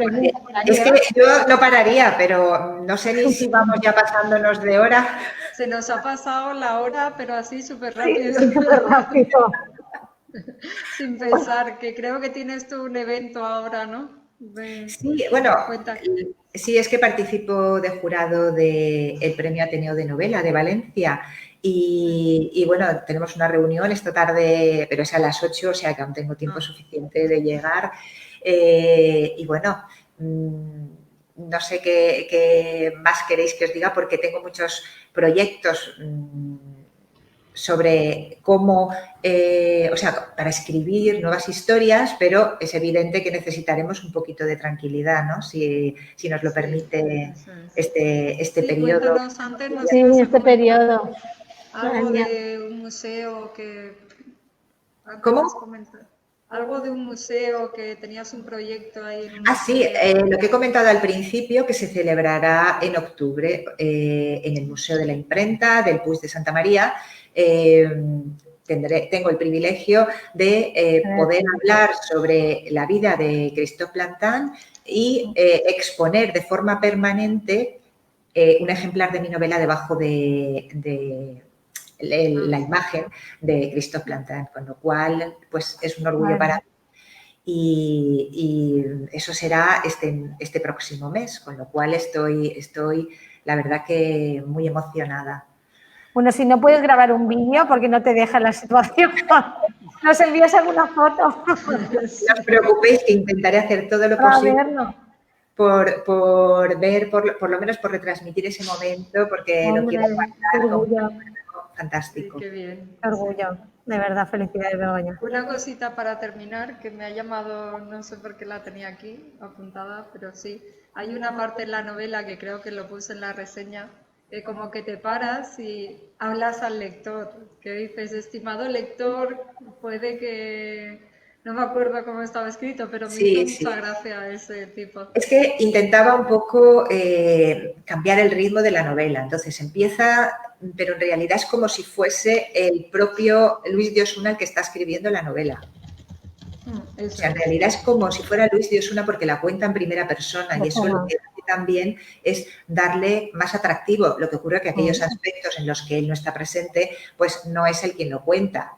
Es que yo no pararía, pero no sé ni si vamos ya pasándonos de hora. Se nos ha pasado la hora, pero así súper rápido. Sí, súper rápido. Sin pensar, que creo que tienes tú un evento ahora, ¿no? Sí, bueno, sí, es que participo de jurado del Premio Ateneo de Novela de Valencia y bueno, tenemos una reunión esta tarde, pero es a las 8, o sea que aún tengo tiempo suficiente de llegar. Y bueno, no sé qué más queréis que os diga porque tengo muchos proyectos sobre cómo, o sea, para escribir nuevas historias, pero es evidente que necesitaremos un poquito de tranquilidad, ¿no? Si nos lo permite este periodo. Cuéntanos antes, sí, este periodo. Algo de un museo que... ¿Cómo? Algo de un museo que tenías un proyecto ahí. Sí, lo que he comentado al principio, que se celebrará en octubre en el Museo de la Imprenta del Puig de Santa María. Tengo el privilegio de poder hablar sobre la vida de Christophe Plantin y exponer de forma permanente un ejemplar de mi novela debajo de la imagen de Christophe Plantin, con lo cual pues es un orgullo para mí. Y eso será este próximo mes, con lo cual estoy la verdad que muy emocionada. Bueno, si no puedes grabar un vídeo porque no te deja la situación, ¿nos envías alguna foto? No os preocupéis que intentaré hacer todo lo posible por ver, por lo menos por retransmitir ese momento, porque lo quiero guardar fantástico. Sí, qué bien. Qué orgullo. De verdad, felicidades, Begoña. Una cosita para terminar, que me ha llamado, no sé por qué la tenía aquí apuntada, pero sí. Hay una parte en la novela que creo que lo puse en la reseña, que como que te paras y hablas al lector, que dices, estimado lector, puede que... No me acuerdo cómo estaba escrito, pero me hizo mucha gracia ese tipo. Es que intentaba un poco cambiar el ritmo de la novela. Entonces empieza, pero en realidad es como si fuese el propio Luis de Osuna el que está escribiendo la novela. O sea, en realidad es como si fuera Luis de Osuna porque la cuenta en primera persona y eso lo que hace también es darle más atractivo. Lo que ocurre es que aquellos aspectos en los que él no está presente, pues no es el quien lo cuenta.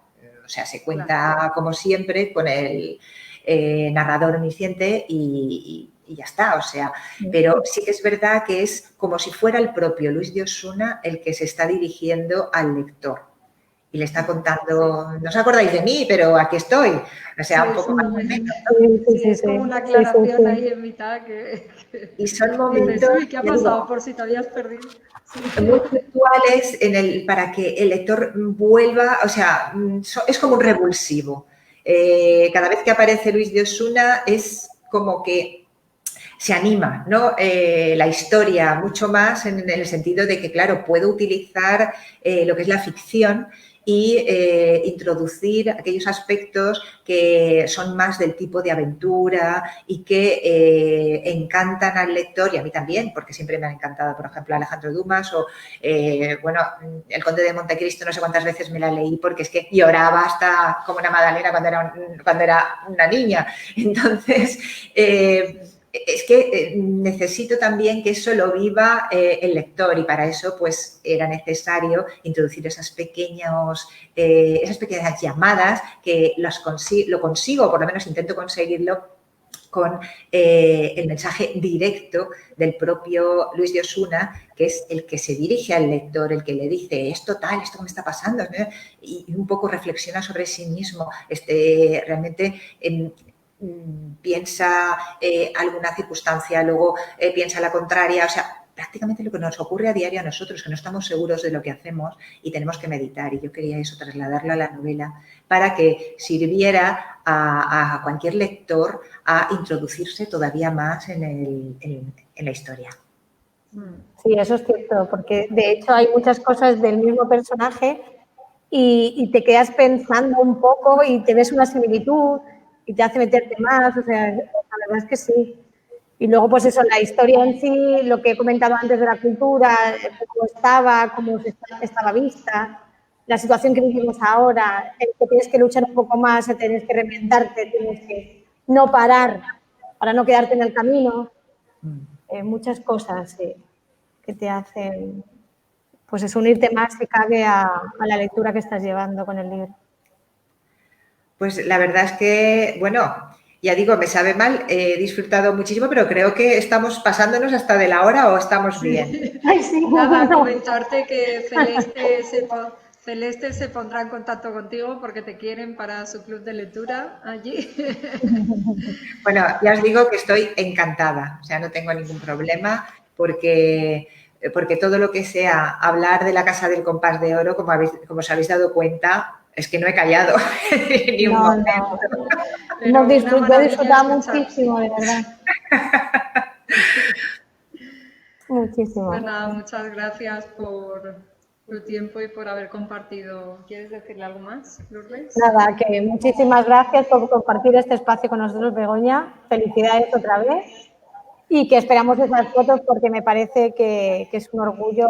O sea, se cuenta como siempre con el narrador omnisciente y ya está. O sea, pero sí que es verdad que es como si fuera el propio Luis de Osuna el que se está dirigiendo al lector. Y le está contando, no os acordáis de mí, pero aquí estoy. O sea, un poco más o menos. Sí, es como una aclaración ahí en mitad que y son momentos... ¿Qué ha pasado? Por si te habías perdido. Muy puntuales para que el lector vuelva, o sea, es como un revulsivo. Cada vez que aparece Luis de Osuna es como que se anima, ¿no? La historia mucho más en el sentido de que, claro, puedo utilizar lo que es la ficción y introducir aquellos aspectos que son más del tipo de aventura y que encantan al lector y a mí también, porque siempre me han encantado, por ejemplo, Alejandro Dumas o, bueno, El Conde de Montecristo, no sé cuántas veces me la leí porque es que lloraba hasta como una magdalena cuando era una niña. Entonces, es que necesito también que eso lo viva el lector y para eso pues era necesario introducir esas pequeñas llamadas que lo consigo, por lo menos intento conseguirlo con el mensaje directo del propio Luis de Osuna, que es el que se dirige al lector, el que le dice esto tal, esto me está pasando, ¿no? Y un poco reflexiona sobre sí mismo, realmente piensa alguna circunstancia, luego piensa la contraria, o sea, prácticamente lo que nos ocurre a diario a nosotros, que no estamos seguros de lo que hacemos y tenemos que meditar. Y yo quería eso, trasladarlo a la novela para que sirviera a cualquier lector a introducirse todavía más en la historia. Sí, eso es cierto, porque de hecho hay muchas cosas del mismo personaje y te quedas pensando un poco y te ves una similitud y te hace meterte más, o sea, la verdad es que sí. Y luego, pues eso, la historia en sí, lo que he comentado antes de la cultura, cómo estaba vista, la situación que vivimos ahora, el que tienes que luchar un poco más, tienes que reinventarte, tienes que no parar para no quedarte en el camino. Muchas cosas que te hacen, pues es unirte más si cabe a la lectura que estás llevando con el libro. Pues la verdad es que, bueno, ya digo, me sabe mal, he disfrutado muchísimo, pero creo que estamos pasándonos hasta de la hora o estamos bien. Ay, sí, nada, comentarte que Celeste se pondrá en contacto contigo porque te quieren para su club de lectura allí. Bueno, ya os digo que estoy encantada, o sea, no tengo ningún problema porque todo lo que sea hablar de la Casa del Compás de Oro, como os habéis dado cuenta, es que no he callado ni un momento. No. Yo he disfrutado muchísimo, de verdad. Muchísimo. Pues nada, muchas gracias por tu tiempo y por haber compartido. ¿Quieres decirle algo más, Lourdes? Nada, que muchísimas gracias por compartir este espacio con nosotros, Begoña. Felicidades otra vez y que esperamos esas fotos porque me parece que es un orgullo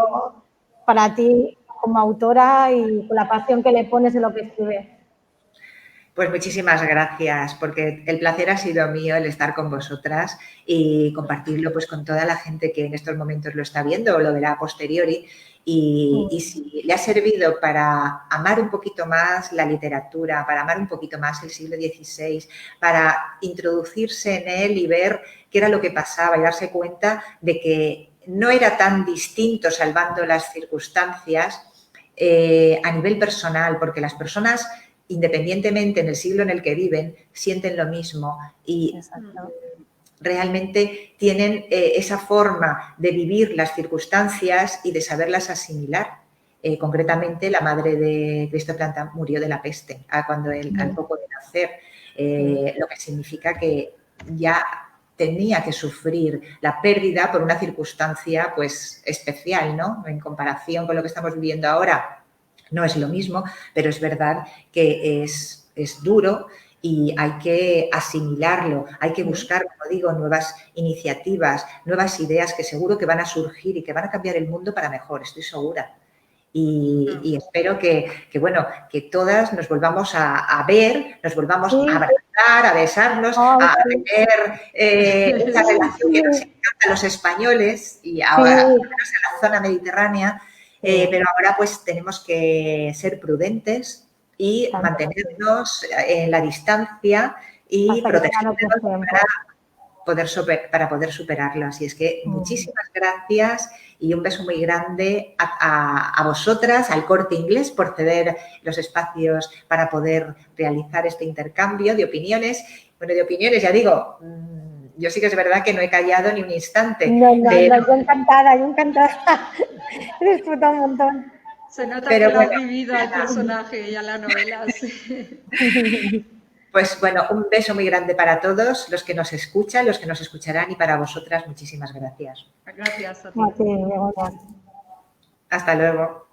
para ti como autora y con la pasión que le pones en lo que escribes. Pues muchísimas gracias, porque el placer ha sido mío el estar con vosotras y compartirlo pues con toda la gente que en estos momentos lo está viendo o lo verá a posteriori. Y si le ha servido para amar un poquito más la literatura, para amar un poquito más el siglo XVI, para introducirse en él y ver qué era lo que pasaba y darse cuenta de que no era tan distinto salvando las circunstancias a nivel personal, porque las personas, independientemente en el siglo en el que viven, sienten lo mismo y realmente tienen esa forma de vivir las circunstancias y de saberlas asimilar. Concretamente, la madre de Cristo Planta murió de la peste cuando él, al poco de nacer, lo que significa que ya tenía que sufrir la pérdida por una circunstancia pues especial, ¿no? En comparación con lo que estamos viviendo ahora, no es lo mismo, pero es verdad que es duro y hay que asimilarlo, hay que buscar, como digo, nuevas iniciativas, nuevas ideas que seguro que van a surgir y que van a cambiar el mundo para mejor, estoy segura. Y espero que todas nos volvamos a ver, nos volvamos a abrazar, a besarnos, a tener esa relación que nos encanta a los españoles y ahora en la zona mediterránea, pero ahora pues tenemos que ser prudentes y mantenernos en la distancia y protegernos para poder superarlo. Así es que muchísimas gracias y un beso muy grande a vosotras, al Corte Inglés, por ceder los espacios para poder realizar este intercambio de opiniones. Bueno, de opiniones, ya digo, yo sí que es verdad que no he callado ni un instante. No, yo encantada. He disfrutado un montón. Se nota que lo has vivido al personaje y a la novela. Sí. Pues bueno, un beso muy grande para todos los que nos escuchan, los que nos escucharán y para vosotras muchísimas gracias. Gracias a ti. Hasta luego. Hasta luego.